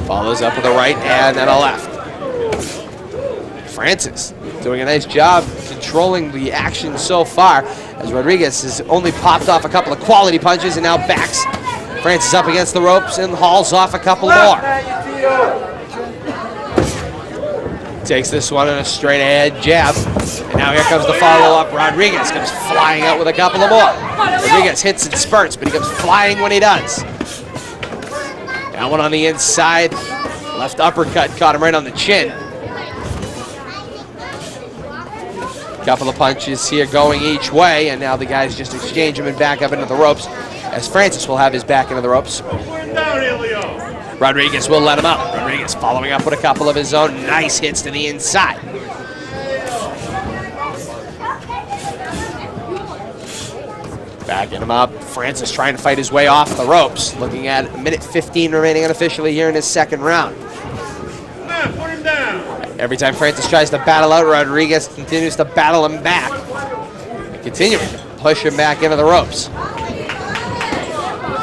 Speaker 1: Follows up with a right and then a left. Francis doing a nice job controlling the action so far, as Rodriguez has only popped off a couple of quality punches and now backs Francis up against the ropes and hauls off a couple more. Takes this one in a straight ahead jab. And now here comes the follow-up. Rodriguez comes flying out with a couple of more. Rodriguez hits in spurts, but he comes flying when he does. That one on the inside. Left uppercut caught him right on the chin. Couple of punches here going each way, and now the guys just exchange him and back up into the ropes, as Francis will have his back into the ropes. Rodriguez will let him up. Rodriguez following up with a couple of his own. Nice hits to the inside. Backing him up. Francis trying to fight his way off the ropes. Looking at 1:15 remaining unofficially here in his second round.
Speaker 3: Put him down.
Speaker 1: Every time Francis tries to battle out, Rodriguez continues to battle him back. And continuing to push him back into the ropes.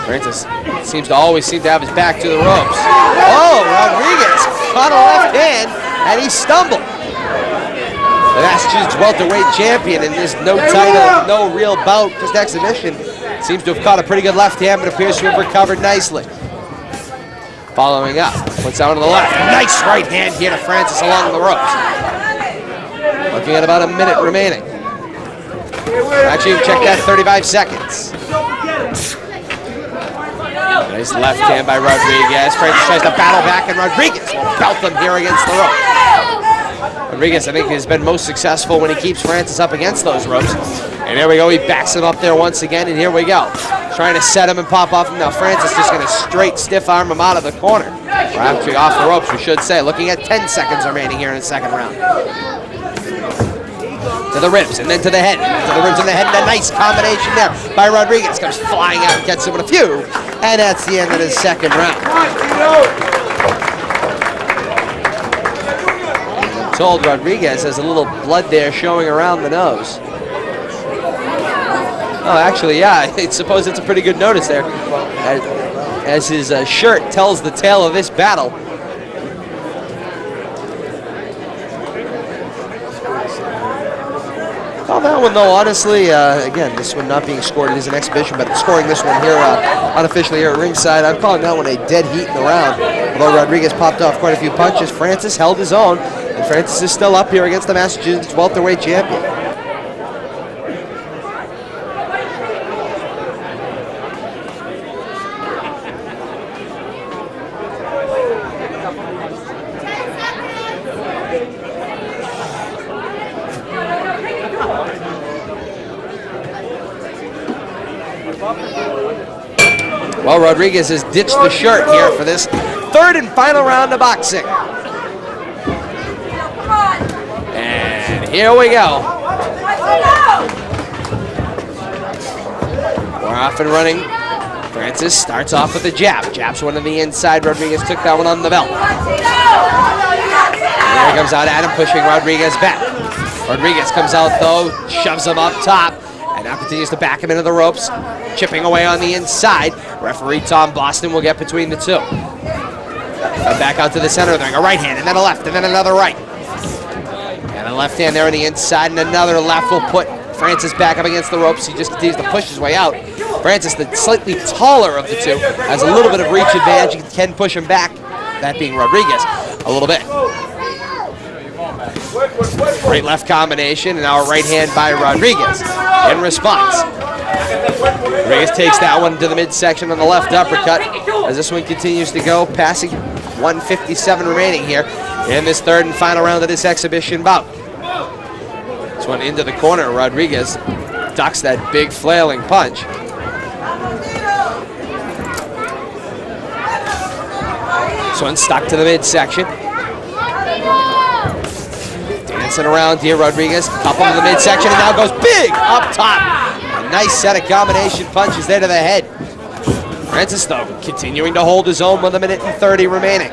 Speaker 1: Francis seems to always have his back to the ropes. Oh, Rodriguez caught a left hand, and he stumbled. The Massachusetts welterweight champion in this no title, no real bout, just exhibition, seems to have caught a pretty good left hand, but appears to have recovered nicely. Following up, puts out on the left. Nice right hand here to Francis along the ropes. Looking at about a minute remaining. Actually, check that, 35 seconds. Nice left hand by Rodriguez. Francis tries to battle back, and Rodriguez will belt him here against the rope. Rodriguez, I think, has been most successful when he keeps Francis up against those ropes. And there we go, he backs him up there once again, and here we go. Trying to set him and pop off him. Now Francis just going to straight stiff arm him out of the corner. Or actually off the ropes, we should say. Looking at 10 seconds remaining here in the second round. To the ribs, and then to the head, and then to the ribs and the head, and a nice combination there by Rodriguez. Comes flying out and gets him with a few, and that's the end of the second round. I'm told Rodriguez has a little blood there showing around the nose. Oh, actually, yeah, I suppose it's a pretty good notice there, as his shirt tells the tale of this battle. Oh, that one, though, honestly, again, this one not being scored, it is an exhibition, but scoring this one here unofficially here at ringside, I'm calling that one a dead heat in the round. Although Rodriguez popped off quite a few punches, Francis held his own, and Francis is still up here against the Massachusetts welterweight champion. Well, Rodriguez has ditched the shirt here for this third and final round of boxing. And here we go. We're off and running. Francis starts off with a jab. Jabs one on the inside. Rodriguez took that one on the belt. And there he comes out at him, pushing Rodriguez back. Rodriguez comes out, though, shoves him up top. And now continues to back him into the ropes, chipping away on the inside. Referee Tom Boston will get between the two. And back out to the center of the ring. A right hand, and then a left, and then another right. And a left hand there on the inside, and another left will put Francis back up against the ropes. He just continues to push his way out. Francis, the slightly taller of the two, has a little bit of reach advantage. He can push him back, that being Rodriguez, a little bit. Right left combination, and now a right hand by Rodriguez in response. Rodriguez takes that one to the midsection on the left uppercut as this one continues to go, passing 1:57 remaining here in this third and final round of this exhibition bout. This one into the corner. Rodriguez ducks that big flailing punch. This one stuck to the midsection. Dancing around here, Rodriguez, couple to the midsection, and now goes big up top. A nice set of combination punches there to the head. Francis, though, continuing to hold his own with 1:30 remaining.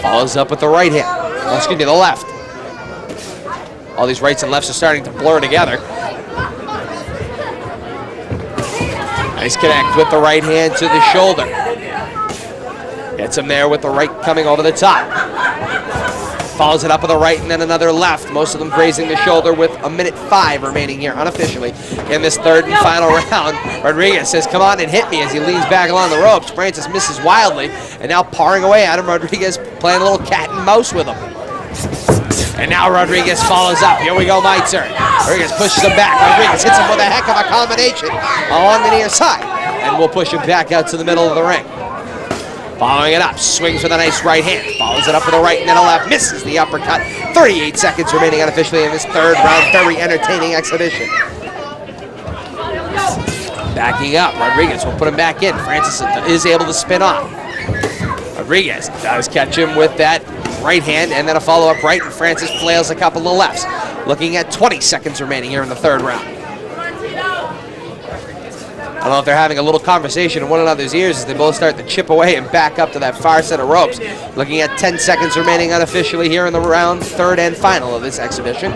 Speaker 1: Follows up with the right hand. Oh, excuse me, the left. All these rights and lefts are starting to blur together. Nice connect with the right hand to the shoulder. Gets him there with the right coming over the top. Follows it up with a right and then another left. Most of them grazing the shoulder with 1:05 remaining here unofficially in this third and final round. Rodriguez says, come on and hit me as he leans back along the ropes. Francis misses wildly and now parring away at him. Rodriguez playing a little cat and mouse with him. And now Rodriguez follows up. Here we go, my turn. Rodriguez pushes him back. Rodriguez hits him with a heck of a combination along the near side. And we'll push him back out to the middle of the ring. Following it up, swings with a nice right hand. Follows it up with a right and then a left. Misses the uppercut. 38 seconds remaining unofficially in this third round. Very entertaining exhibition. Backing up, Rodriguez will put him back in. Francis is able to spin off. Rodriguez does catch him with that right hand and then a follow-up right, and Francis flails a couple of lefts. Looking at 20 seconds remaining here in the third round. I don't know if they're having a little conversation in one another's ears as they both start to chip away and back up to that far set of ropes. Looking at 10 seconds remaining unofficially here in the round, third and final of this exhibition.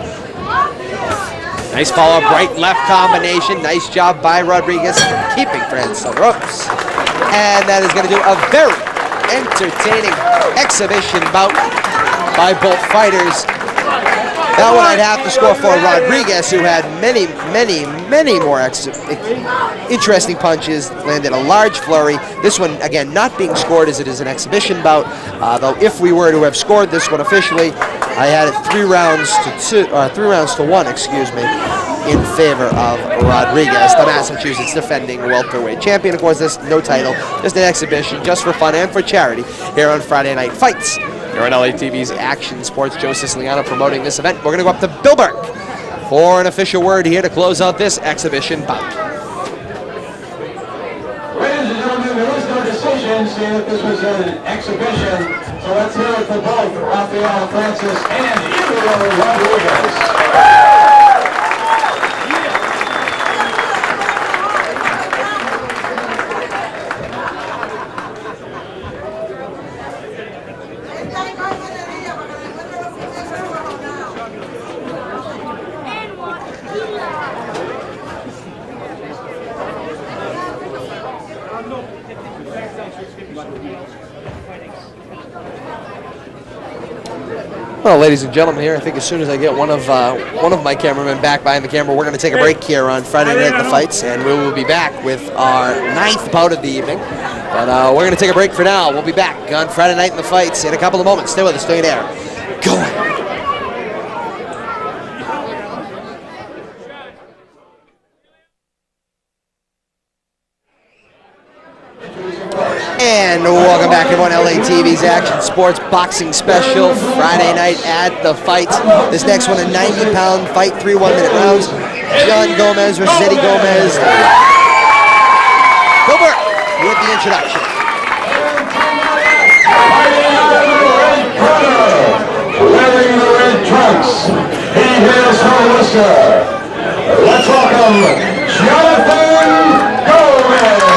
Speaker 1: Nice follow-up right-left combination. Nice job by Rodriguez keeping Francis on the ropes. And that is going to do a very entertaining exhibition bout by both fighters. That one I'd have to score for Rodriguez, who had many more interesting punches, landed a large flurry. This one, again, not being scored as it is an exhibition bout, though if we were to have scored this one officially, I had it 3 rounds to 1, excuse me. in favor of Rodriguez, the Massachusetts defending welterweight champion. Of course, this no title, just an exhibition, just for fun and for charity here on Friday Night Fights. Here on LATV's Action Sports, Joe Siciliano promoting this event. We're going to go up to Bill Burke for an official word here to close out this exhibition bout.
Speaker 4: Ladies and gentlemen, there was no decision, seeing that this was an exhibition. So let's hear it for both Rafael Francis and Emilio Rodriguez.
Speaker 1: Well, ladies and gentlemen, here I think as soon as I get one of my cameramen back behind the camera, we're going to take a break here on Friday Night Fights, and we will be back with our 9th bout of the evening. But we're going to take a break for now. We'll be back on Friday Night in the Fights in a couple of moments. Stay with us. Stay there. Go ahead. And welcome back, everyone. LATV's Action Sports Boxing Special, Friday night at the Fights. This next one, a 90-pound fight, 3 1-minute rounds. John Gomez versus Eddie Gomez. Bill Burke with the introduction.
Speaker 4: Wearing the red trunks, he hails from Worcester. Let's welcome Jonathan Gomez.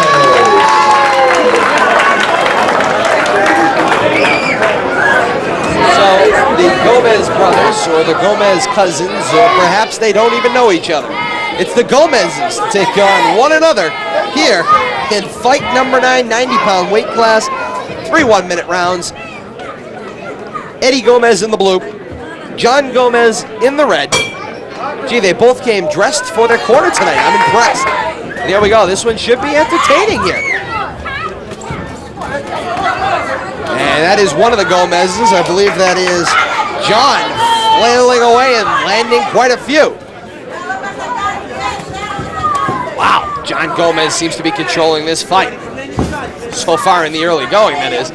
Speaker 1: The Gomez brothers, or the Gomez cousins, or perhaps they don't even know each other. It's the Gomez's take on one another here in fight number 9, 90-pound weight class, 3 1-minute rounds. Eddie Gomez in the blue, John Gomez in the red. Gee, they both came dressed for their corner tonight. I'm impressed. And here we go. This one should be entertaining here. And that is one of the Gomez's. I believe that is John flailing away and landing quite a few. Wow, John Gomez seems to be controlling this fight. So far in the early going, that is.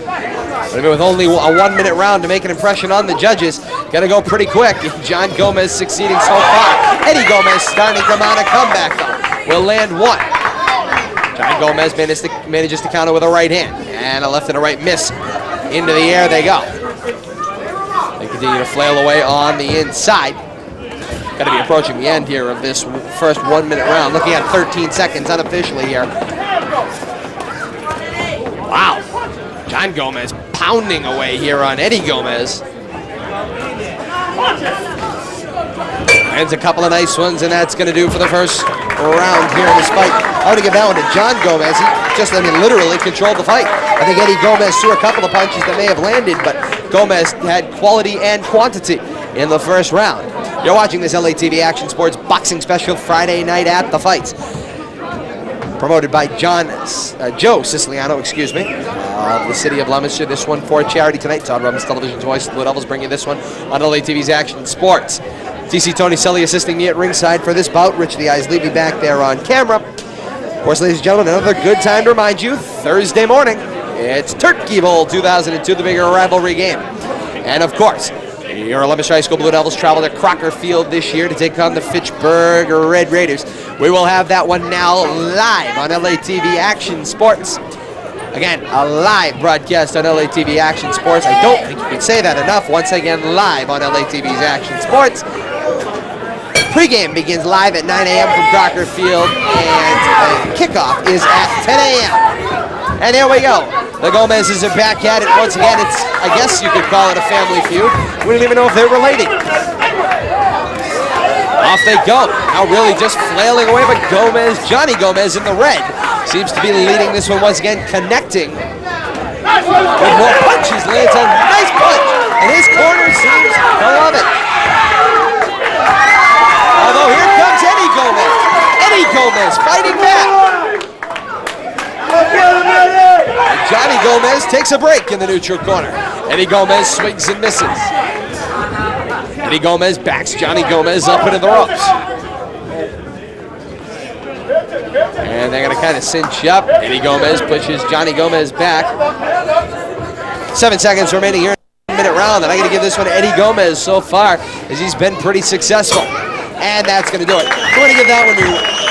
Speaker 1: But with only a 1-minute round to make an impression on the judges, gotta go pretty quick. John Gomez succeeding so far. Eddie Gomez starting to mount a comeback, though. Will land one. John Gomez manages to counter with a right hand. And a left and a right miss. Into the air they go. They continue to flail away on the inside. Got to be approaching the end here of this first 1-minute round. Looking at 13 seconds unofficially here. Wow. John Gomez pounding away here on Eddie Gomez. Lands a couple of nice ones, and that's going to do for the first round here in this fight. I want to give that one to John Gomez. He just, literally controlled the fight. I think Eddie Gomez threw a couple of punches that may have landed, but Gomez had quality and quantity in the first round. You're watching this LATV Action Sports Boxing Special Friday night at the Fights. Promoted by Joe Siciliano, of the city of Leominster. This one for charity tonight. Todd Robbins Television's voice. The Blue Devils bring you this one on LATV's Action Sports. TC Tony Selly assisting me at ringside for this bout. Rich the Eyes leaving back there on camera. Of course, ladies and gentlemen, another good time to remind you, Thursday morning, it's Turkey Bowl 2002, the bigger rivalry game. And of course, your Leominster High School Blue Devils travel to Crocker Field this year to take on the Fitchburg Red Raiders. We will have that one now live on LATV Action Sports. Again, a live broadcast on LATV Action Sports. I don't think you can say that enough. Once again, live on LATV's Action Sports. Pre-game begins live at 9 a.m. from Crocker Field, and kickoff is at 10 a.m. And here we go. The Gomez's are back at it once again. It's, I guess you could call it a family feud. We don't even know if they're related. Off they go. Now really just flailing away, but Johnny Gomez in the red seems to be leading this one once again, connecting with more punches. Lands a nice punch, and his corner seems to love it. Although here comes Eddie Gomez. Eddie Gomez fighting back. And Johnny Gomez takes a break in the neutral corner. Eddie Gomez swings and misses. Eddie Gomez backs Johnny Gomez up into the ropes. And they're going to kind of cinch up. Eddie Gomez pushes Johnny Gomez back. 7 seconds remaining here in the minute round, and I'm going to give this one to Eddie Gomez so far, as he's been pretty successful. And that's going to do it. I'm going to give that one to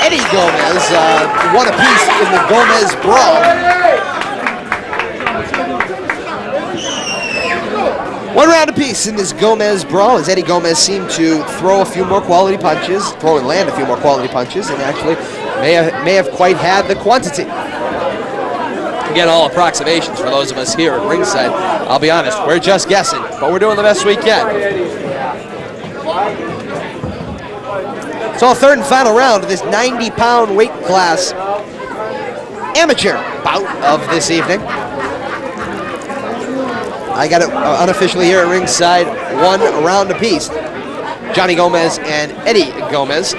Speaker 1: Eddie Gomez. One apiece in the Gomez brawl. 1 round apiece in this Gomez brawl, as Eddie Gomez seemed to throw a few more quality punches, throw and land a few more quality punches, and actually may have quite had the quantity. Again, all approximations for those of us here at ringside. I'll be honest, we're just guessing, but we're doing the best we can. So, third and final round of this 90-pound weight class amateur bout of this evening. I got it unofficially here at ringside, 1 round apiece. Johnny Gomez and Eddie Gomez.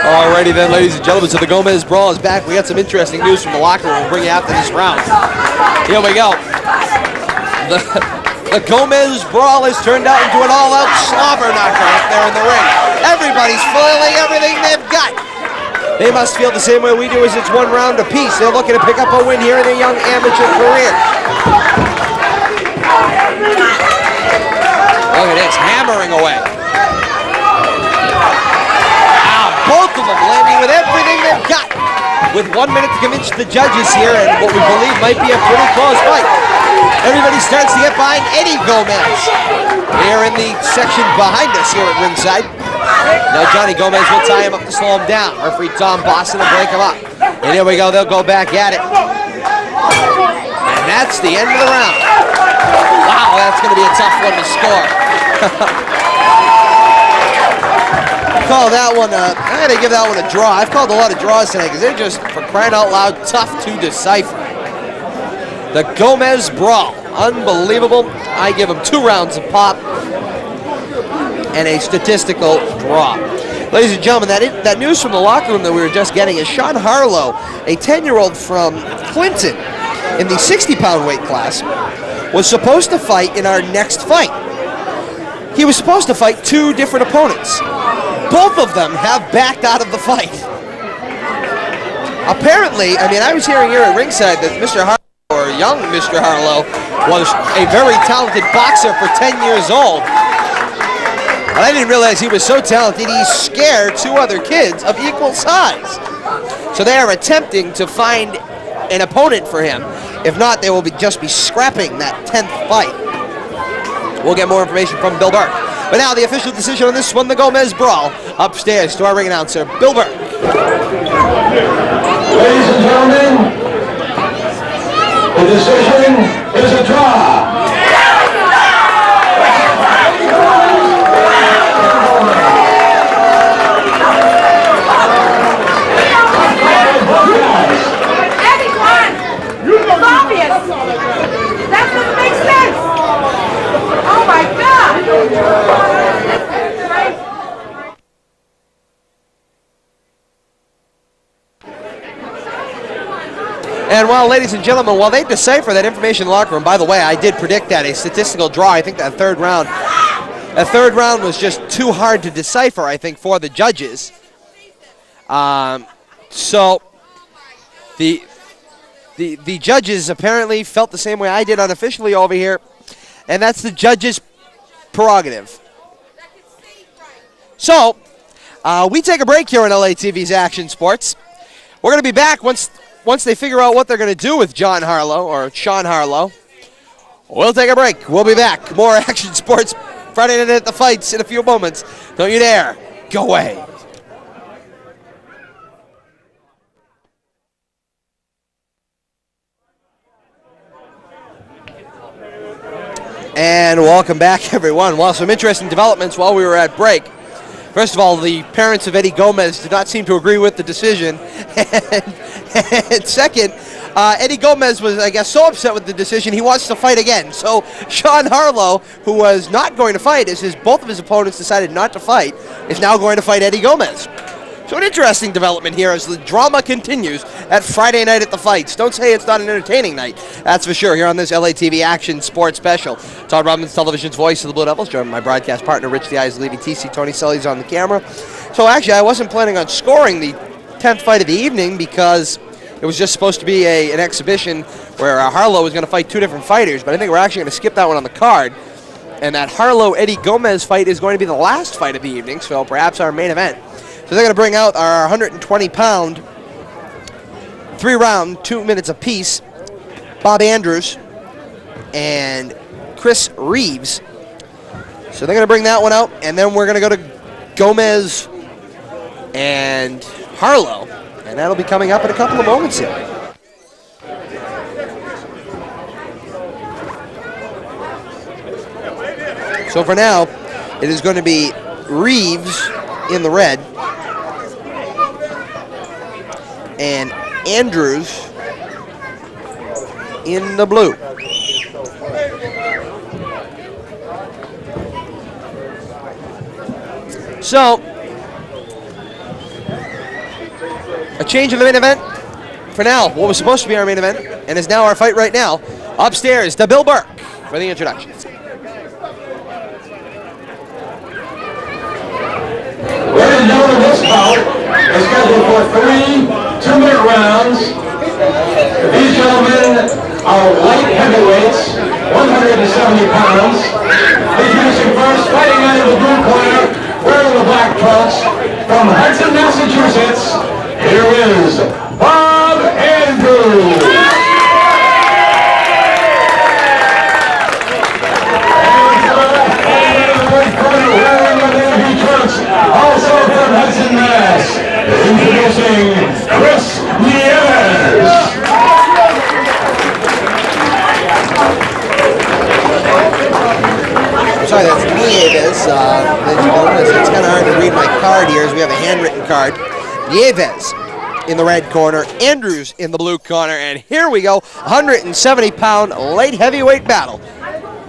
Speaker 1: Alrighty then, ladies and gentlemen, so the Gomez brawl is back. We got some interesting news from the locker room. We'll bring you after this round. Here we go. The Gomez brawl has turned out into an all-out slobber knocker up there in the ring. Everybody's foiling everything they've got. They must feel the same way we do, as it's 1 round apiece. They're looking to pick up a win here in their young amateur career. Look at this, hammering away. Both of them landing with everything they've got. With 1 minute to convince the judges here, and what we believe might be a pretty close fight. Everybody starts to get behind Eddie Gomez. Here in the section behind us here at ringside. Now Johnny Gomez will tie him up to slow him down. Referee Tom Boston will break him up. And here we go, they'll go back at it. And that's the end of the round. Wow, that's going to be a tough one to score. Call that one I had to give that one a draw. I've called a lot of draws tonight because they're just, for crying out loud, tough to decipher. The Gomez brawl, unbelievable. I give them 2 rounds of pop and a statistical draw. Ladies and gentlemen, that news from the locker room that we were just getting is Sean Harlow, a 10-year-old from Clinton in the 60-pound weight class, was supposed to fight in our next fight. He was supposed to fight 2 different opponents. Both of them have backed out of the fight. Apparently, I mean, I was hearing here at ringside that Mr. Harlow, or young Mr. Harlow, was a very talented boxer for 10 years old. But I didn't realize he was so talented, he scared 2 other kids of equal size. So they are attempting to find an opponent for him. If not, they will just be scrapping that 10th fight. We'll get more information from Bill Burke. But now the official decision on this one, the Gomez brawl. Upstairs to our ring announcer, Bill Burke.
Speaker 4: Ladies and gentlemen, the decision is a draw.
Speaker 1: And while, ladies and gentlemen, while they decipher that information in the locker room, by the way, I did predict that, a statistical draw. I think that third round was just too hard to decipher, I think, for the judges. So the judges apparently felt the same way I did unofficially over here, and that's the judges' prerogative. So we take a break here on LATV's Action Sports. We're going to be back once they figure out what they're going to do with John Harlow, or Sean Harlow. We'll take a break. We'll be back. More Action Sports Friday Night at the Fights in a few moments. Don't you dare go away. And welcome back, everyone. Well, some interesting developments while we were at break. First of all, the parents of Eddie Gomez did not seem to agree with the decision. And second, Eddie Gomez was, I guess, so upset with the decision he wants to fight again. So Sean Harlow, who was not going to fight, as both of his opponents decided not to fight, is now going to fight Eddie Gomez. So an interesting development here as the drama continues at Friday Night at the Fights. Don't say it's not an entertaining night, that's for sure, here on this LATV Action Sports Special. Todd Robbins, television's voice of the Blue Devils, joined by my broadcast partner, Rich the Eyes Levy, TC Tony Sully's on the camera. So actually, I wasn't planning on scoring the 10th fight of the evening because it was just supposed to be an exhibition where Harlow was going to fight two different fighters, but I think we're actually going to skip that one on the card. And that Harlow-Eddie Gomez fight is going to be the last fight of the evening, so perhaps our main event. So they're going to bring out our 120-pound, 3-round, 2 minutes apiece, Bob Andrews and Chris Reeves. So they're going to bring that one out, and then we're going to go to Gomez and Harlow, and that'll be coming up in a couple of moments here. So for now, it is going to be Reeves in the red and Andrews in the blue. So, a change of the main event for now. What was supposed to be our main event and is now our fight right now. Upstairs to Bill Burke for the introductions.
Speaker 4: Ladies and gentlemen, this bout is scheduled for 3 2-minute rounds. These gentlemen are light heavyweights, 170 pounds. Introducing first, fighting out of the blue corner, wearing the black trunks, from Hudson, Massachusetts, here is Bob Andrews. Also from Hudson, Mass, introducing Chris Nieves.
Speaker 1: I'm sorry, that's Nieves. It's kind of hard to read my card here as we have a handwritten card. Nieves in the red corner, Andrews in the blue corner, and here we go, 170-pound light heavyweight battle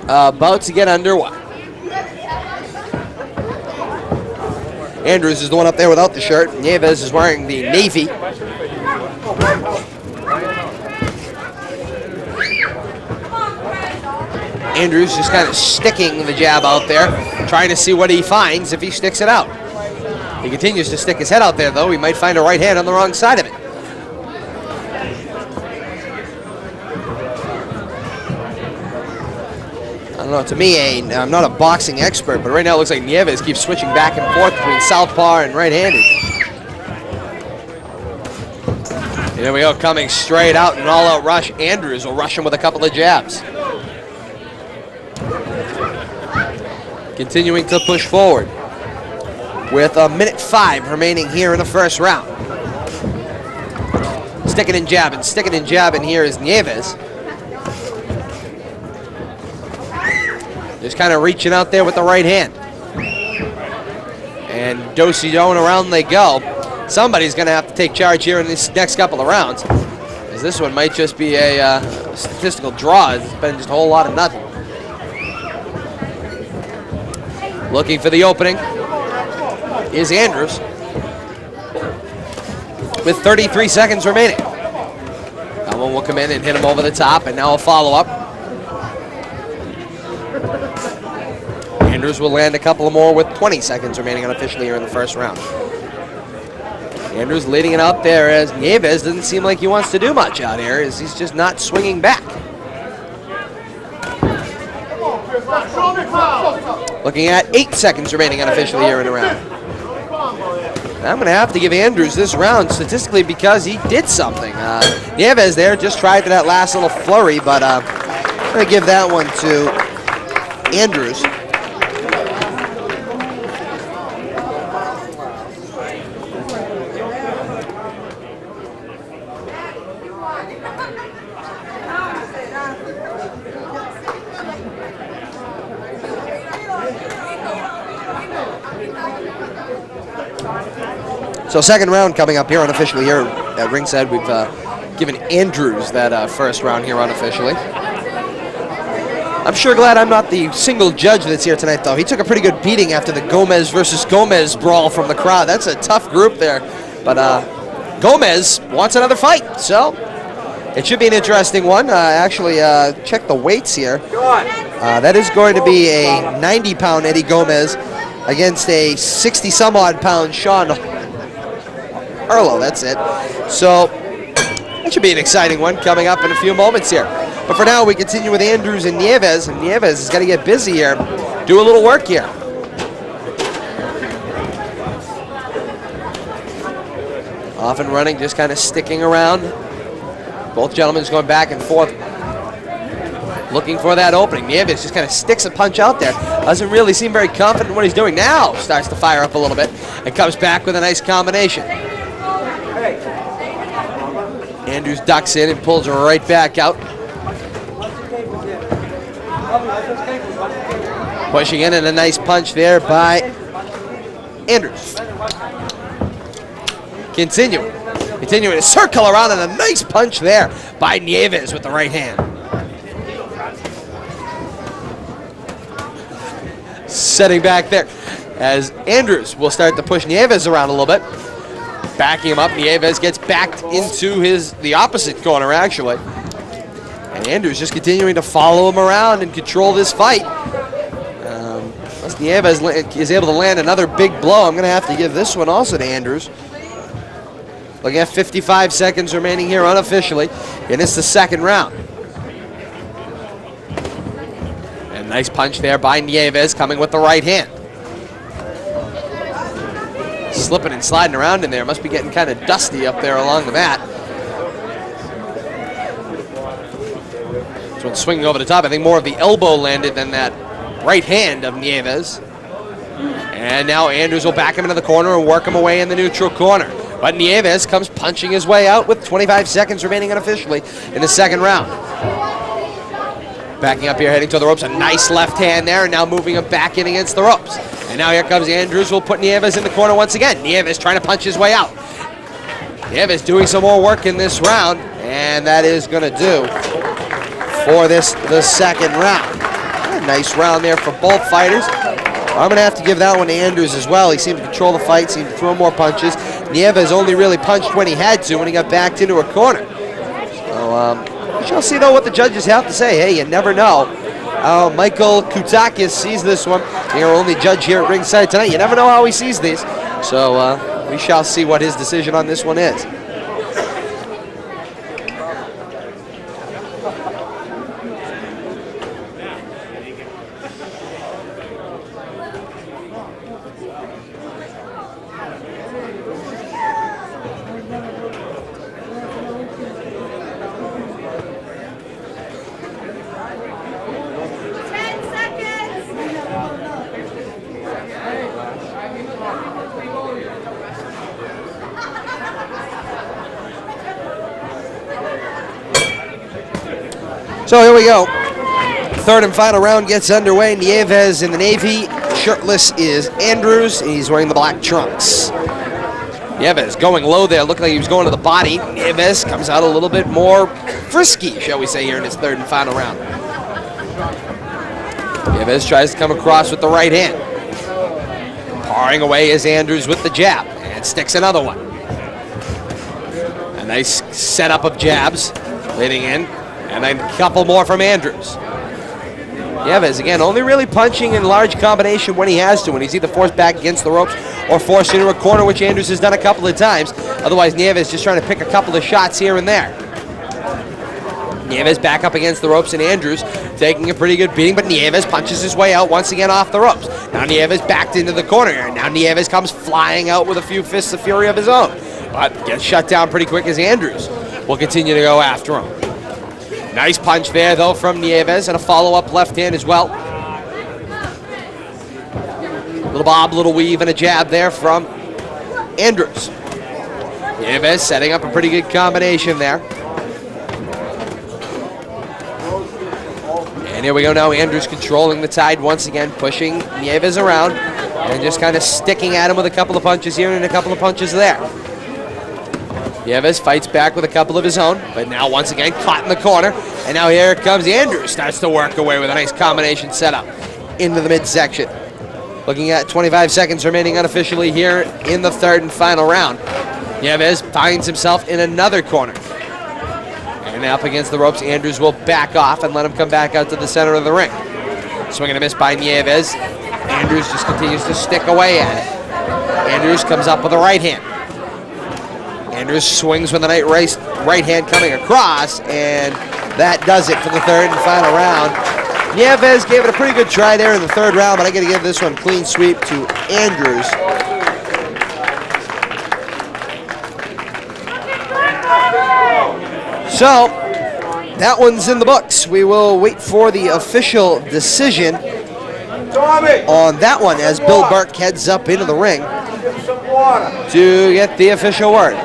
Speaker 1: about to get underway. Andrews is the one up there without the shirt. Nieves is wearing the navy. Andrews just kind of sticking the jab out there, trying to see what he finds if he sticks it out. He continues to stick his head out there, though. He might find a right hand on the wrong side of it. I don't know, to me, I'm not a boxing expert, but right now it looks like Nieves keeps switching back and forth between southpaw and right-handed. Here we go, coming straight out in an all-out rush. Andrews will rush him with a couple of jabs. Continuing to push forward with 1:05 remaining here in the first round. Sticking and jabbing here is Nieves. Just kind of reaching out there with the right hand. And do-si-do and around they go. Somebody's going to have to take charge here in this next couple of rounds, as this one might just be a statistical draw. It's been just a whole lot of nothing. Looking for the opening is Andrews with 33 seconds remaining. That one will come in and hit him over the top, and now a follow-up. Andrews will land a couple more with 20 seconds remaining unofficially here in the first round. Andrews leading it out there as Nieves doesn't seem like he wants to do much out here, as he's just not swinging back. Looking at 8 seconds remaining unofficially here in the round. I'm going to have to give Andrews this round statistically because he did something. Nieves there just tried for that last little flurry, but I'm going to give that one to Andrews. So second round coming up here unofficially here at ringside. We've given Andrews that first round here unofficially. I'm sure glad I'm not the single judge that's here tonight, though. He took a pretty good beating after the Gomez versus Gomez brawl from the crowd. That's a tough group there. But Gomez wants another fight, so it should be an interesting one. Actually, check the weights here. That is going to be a 90-pound Eddie Gomez against a 60-some-odd pound Sean Arlo. That's it. So that should be an exciting one coming up in a few moments here. But for now, we continue with Andrews and Nieves. And Nieves has got to get busy here, do a little work here. Off and running, just kind of sticking around. Both gentlemen just going back and forth, looking for that opening. Nieves just kind of sticks a punch out there. Doesn't really seem very confident in what he's doing. Now starts to fire up a little bit and comes back with a nice combination. Andrews ducks in and pulls her right back out. Pushing in and a nice punch there by Andrews. Continuing to circle around and a nice punch there by Nieves with the right hand. Setting back there as Andrews will start to push Nieves around a little bit. Backing him up, Nieves gets backed into the opposite corner actually. And Andrews just continuing to follow him around and control this fight. Unless Nieves is able to land another big blow, I'm going to have to give this one also to Andrews. Looking at 55 seconds remaining here unofficially, and it's the second round. And nice punch there by Nieves, coming with the right hand. Slipping and sliding around in there. Must be getting kind of dusty up there along the mat. This one's swinging over the top. I think more of the elbow landed than that right hand of Nieves. And now Andrews will back him into the corner and work him away in the neutral corner. But Nieves comes punching his way out with 25 seconds remaining unofficially in the second round. Backing up here, heading to the ropes. A nice left hand there, and now moving him back in against the ropes. And now here comes Andrews. Will put Nieves in the corner once again. Nieves trying to punch his way out. Nieves doing some more work in this round, and that is going to do for the second round. A nice round there for both fighters. I'm going to have to give that one to Andrews as well. He seemed to control the fight, seemed to throw more punches. Nieves only really punched when he had to, when he got backed into a corner. So we shall see, though, what the judges have to say. Hey, you never know how Michael Koutakis sees this one. Being our only judge here at ringside tonight, you never know how he sees these. So we shall see what his decision on this one is. So here we go. Third and final round gets underway. Nieves in the navy. Shirtless is Andrews. He's wearing the black trunks. Nieves going low there. Looking like he was going to the body. Nieves comes out a little bit more frisky, shall we say, here in his third and final round. Nieves tries to come across with the right hand. Parring away is Andrews with the jab. And sticks another one. A nice setup of jabs leading in. And then a couple more from Andrews. Nieves, again, only really punching in large combination when he has to, when he's either forced back against the ropes or forced into a corner, which Andrews has done a couple of times. Otherwise, Nieves just trying to pick a couple of shots here and there. Nieves back up against the ropes, and Andrews taking a pretty good beating, but Nieves punches his way out once again off the ropes. Now Nieves backed into the corner, and now Nieves comes flying out with a few fists of fury of his own. But gets shut down pretty quick as Andrews will continue to go after him. Nice punch there, though, from Nieves, and a follow-up left hand as well. Little bob, little weave, and a jab there from Andrews. Nieves setting up a pretty good combination there. And here we go now, Andrews controlling the tide once again, pushing Nieves around. And just kind of sticking at him with a couple of punches here and a couple of punches there. Nieves fights back with a couple of his own, but now once again caught in the corner. And now here comes Andrews, starts to work away with a nice combination setup into the midsection. Looking at 25 seconds remaining unofficially here in the third and final round. Nieves finds himself in another corner. And up against the ropes, Andrews will back off and let him come back out to the center of the ring. Swing and a miss by Nieves. Andrews just continues to stick away at it. Andrews comes up with a right hand. Andrews swings with a nice right hand coming across, and that does it for the third and final round. Nieves gave it a pretty good try there in the third round, but I got to give this one clean sweep to Andrews. So, that one's in the books. We will wait for the official decision on that one as Bill Burke heads up into the ring to get the official word.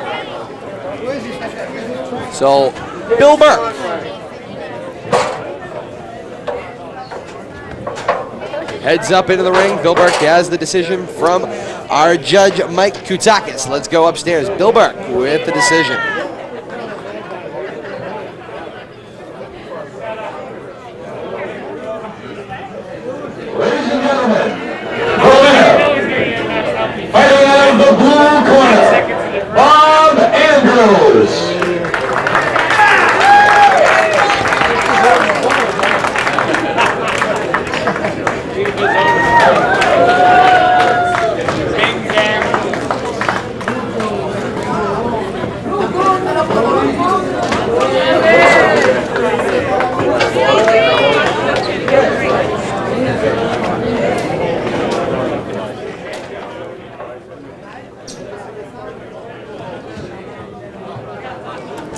Speaker 1: So, Bill Burke. Heads up into the ring. Bill Burke has the decision from our judge, Mike Koutakis. Let's go upstairs. Bill Burke with the decision.
Speaker 4: Ladies and gentlemen, the winner, fighting out of the blue corner, Bob Andrews.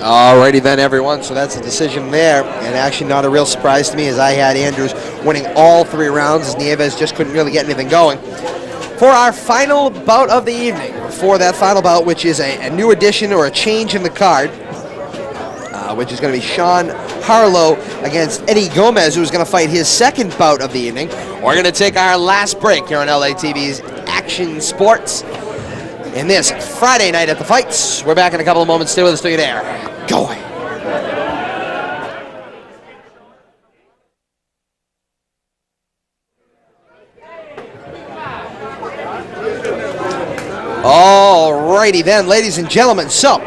Speaker 1: Alrighty then, everyone, so that's a decision there, and actually not a real surprise to me as I had Andrews winning all three rounds as Nieves just couldn't really get anything going. For our final bout of the evening, for that final bout, which is a new addition or a change in the card, which is going to be Sean Harlow against Eddie Gomez, who's going to fight his second bout of the evening. We're going to take our last break here on LATV's Action Sports in this Friday night at the fights. We're back in a couple of moments. Stay with us till you're there. Go away. Alrighty then, ladies and gentlemen. So,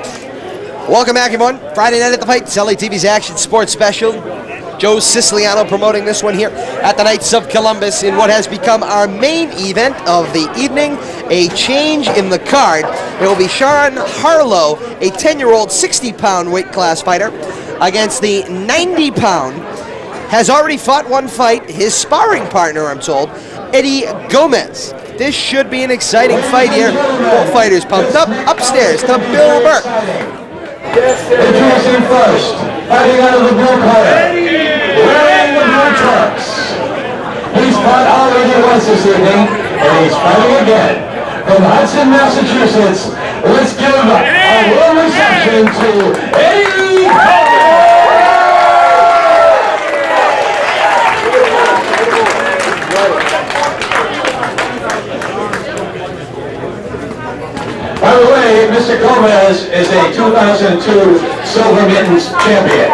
Speaker 1: welcome back, everyone. Friday night at the fights, LATV's Action Sports Special. Joe Siciliano promoting this one here at the Knights of Columbus in what has become our main event of the evening, a change in the card. It will be Sean Harlow, a 10-year-old 60-pound weight class fighter, against the 90-pound, has already fought one fight, his sparring partner, I'm told, Eddie Gomez. This should be an exciting fight here. Both fighters pumped up. Upstairs to Bill Burke.
Speaker 4: Introducing first, fighting out of the blue corner, wearing the blue trunks. He's fought already once this evening, and he's fighting again. From Hudson, Massachusetts, let's give a warm reception to Eddie Gomez. By the way, Mr. Gomez is a 2002 Silver Mittens champion.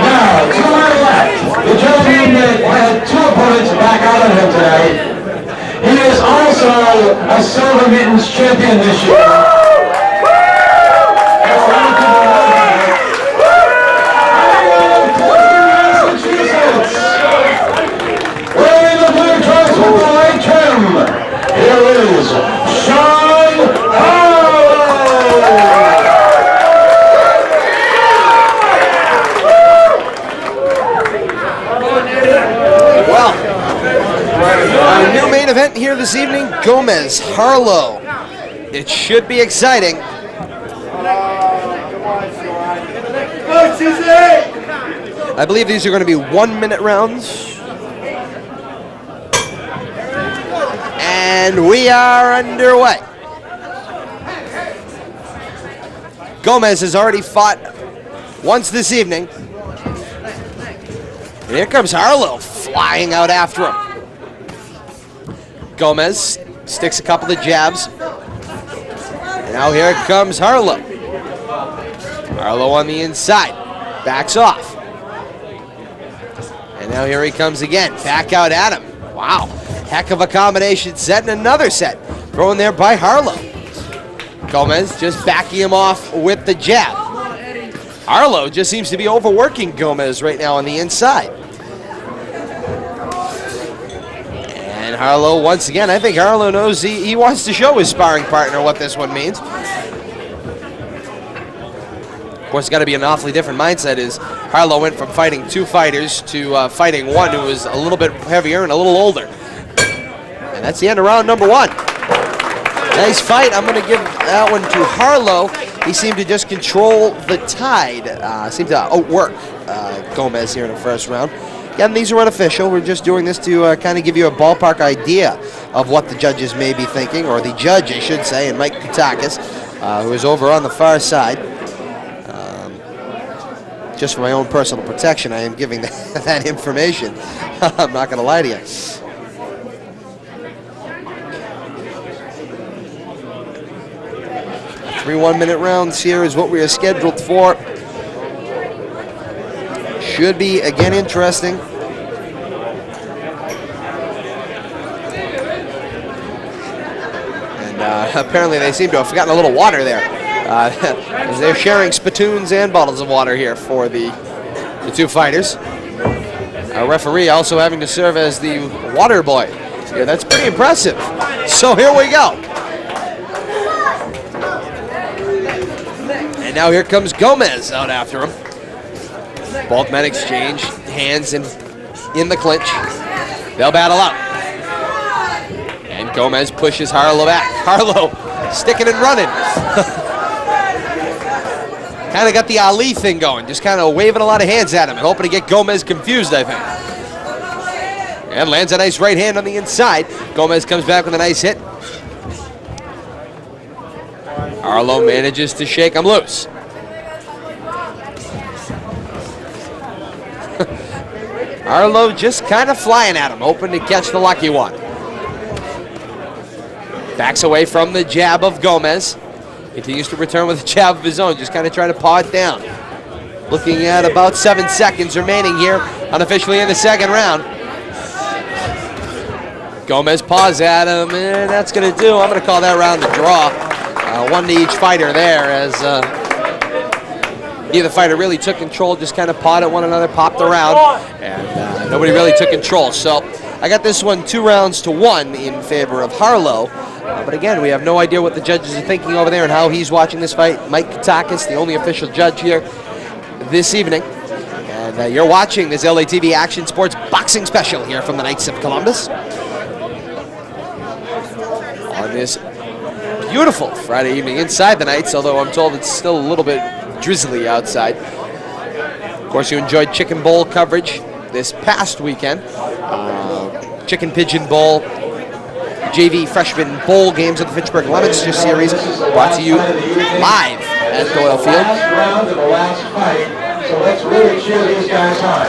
Speaker 4: Now, to my left, the gentleman that had two opponents back out on him tonight, he is also a Silver Mittens champion this year. Here is Sean Harlow!
Speaker 1: Well, our new main event here this evening, Gomez, Harlow. It should be exciting. I believe these are going to be 1-minute rounds. And we are underway. Gomez has already fought once this evening. And here comes Harlow flying out after him. Gomez sticks a couple of jabs. And now here comes Harlow. Harlow on the inside. Backs off. And now here he comes again. Back out at him. Wow. Heck of a combination set and another set. Thrown there by Harlow. Gomez just backing him off with the jab. Harlow just seems to be overworking Gomez right now on the inside. And Harlow, once again, I think Harlow knows he wants to show his sparring partner what this one means. Of course, it's got to be an awfully different mindset as Harlow went from fighting 2 fighters to fighting one who was a little bit heavier and a little older. And that's the end of round number 1. Nice fight. I'm going to give that one to Harlow. He seemed to just control the tide. Seemed to outwork Gomez here in the first round. Again, these are unofficial. We're just doing this to kind of give you a ballpark idea of what the judges may be thinking, or the judge, I should say, and Mike Kutakis, who is over on the far side. Just for my own personal protection, I am giving that information. I'm not going to lie to you. 3 1-minute rounds here is what we are scheduled for. Should be, again, interesting. And apparently they seem to have forgotten a little water there. As they're sharing spittoons and bottles of water here for the 2 fighters. Our referee also having to serve as the water boy. Yeah, that's pretty impressive. So here we go. And now here comes Gomez out after him. Both men exchange hands in the clinch. They'll battle out. And Gomez pushes Harlow back. Harlow sticking and running. Kind of got the Ali thing going. Just kind of waving a lot of hands at him and hoping to get Gomez confused, I think. And lands a nice right hand on the inside. Gomez comes back with a nice hit. Harlow manages to shake him loose. Harlow just kind of flying at him, hoping to catch the lucky one. Backs away from the jab of Gomez. Continues to return with a jab of his own, just kind of trying to paw it down. Looking at about 7 seconds remaining here, unofficially in the second round. Gomez paws at him, and that's going to do. I'm going to call that round a draw. 1 to each fighter there, as neither fighter really took control, just kind of pawed at one another, popped around, and nobody really took control. So I got this one 2 rounds to 1 in favor of Harlow. But again, we have no idea what the judges are thinking over there and how he's watching this fight. Mike Kutakis, the only official judge here this evening. And you're watching this LATV Action Sports Boxing Special here from the Knights of Columbus. On this beautiful Friday evening inside the Knights, although I'm told it's still a little bit drizzly outside. Of course, you enjoyed Chicken Bowl coverage this past weekend. Chicken Pigeon Bowl, JV Freshman Bowl games of the Fitchburg Leominster Series, brought to you live at Doyle Field.
Speaker 4: Last round of the last fight, so let's really cheer these guys on.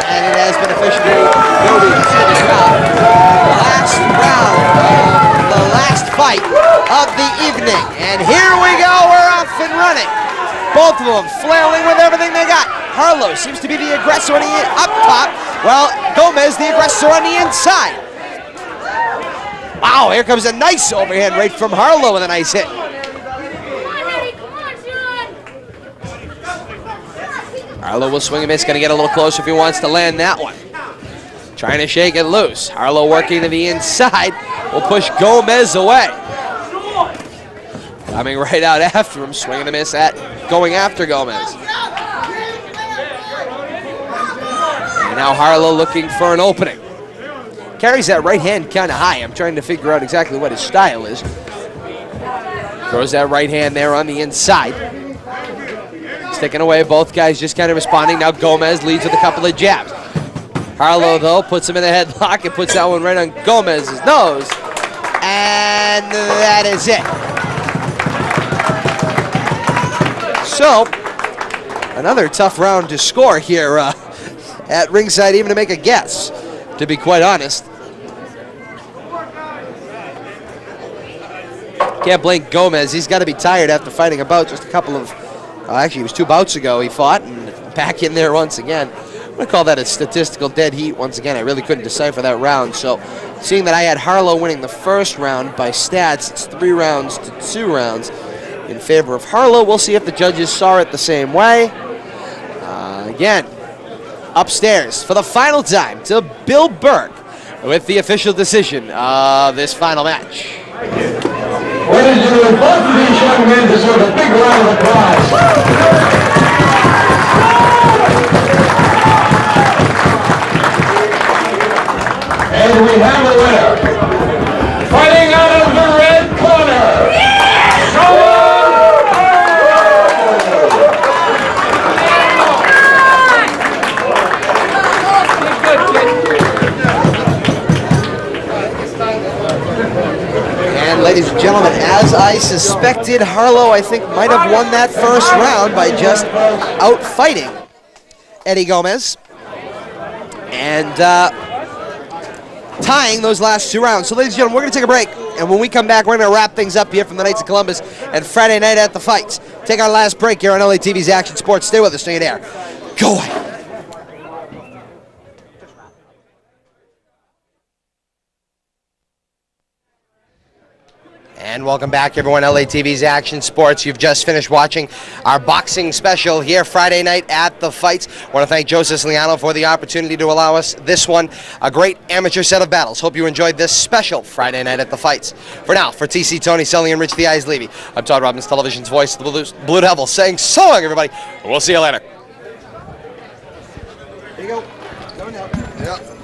Speaker 1: And it has been officially noted as well. The last round of the last fight of the evening. And here we go, we're off and running. Both of them flailing with everything they got. Harlow seems to be the aggressor on the up top, while Gomez the aggressor on the inside. Wow, here comes a nice overhand right from Harlow with a nice hit. Harlow will swing and miss, going to get a little closer if he wants to land that one. Trying to shake it loose. Harlow working to the inside will push Gomez away. Coming right out after him, swinging a miss at going after Gomez. And now Harlow looking for an opening. Carries that right hand kind of high. I'm trying to figure out exactly what his style is. Throws that right hand there on the inside. Sticking away, both guys just kind of responding. Now Gomez leads with a couple of jabs. Harlow, though, puts him in the headlock and puts that one right on Gomez's nose. And that is it. So, Another tough round to score here at ringside, even to make a guess, to be quite honest. Can't blame Gomez. He's got to be tired after fighting a bout just a couple of, actually it was 2 bouts ago he fought, and back in there once again. I'm going to call that a statistical dead heat once again. I really couldn't decipher that round. So seeing that I had Harlow winning the first round by stats, it's 3 rounds to 2 rounds in favor of Harlow. We'll see if the judges saw it the same way. Again, upstairs for the final time to Bill Burke with the official decision of this final match.
Speaker 4: Ladies and gentlemen, both of these young men deserve a big round of applause. And we have a winner. Fighting out of the red corner.
Speaker 1: And ladies and gentlemen, as I suspected, Harlow, I think, might have won that first round by just out-fighting Eddie Gomez. And tying those last 2 rounds. So ladies and gentlemen, we're going to take a break, and when we come back, we're going to wrap things up here from the Knights of Columbus and Friday Night at the Fights. Take our last break here on LA TV's Action Sports. Stay with us, stay there. Go away. And welcome back, everyone. LA TV's Action Sports. You've just finished watching our boxing special here Friday night at the Fights. I want to thank Joe Siciliano for the opportunity to allow us this one. A great amateur set of battles. Hope you enjoyed this special Friday night at the Fights. For now, for TC, Tony, Selly, and Rich the Eyes Levy, I'm Todd Robbins, television's voice of the Blue Devils, saying so long, everybody. We'll see you later. There you go. Going now. Yeah.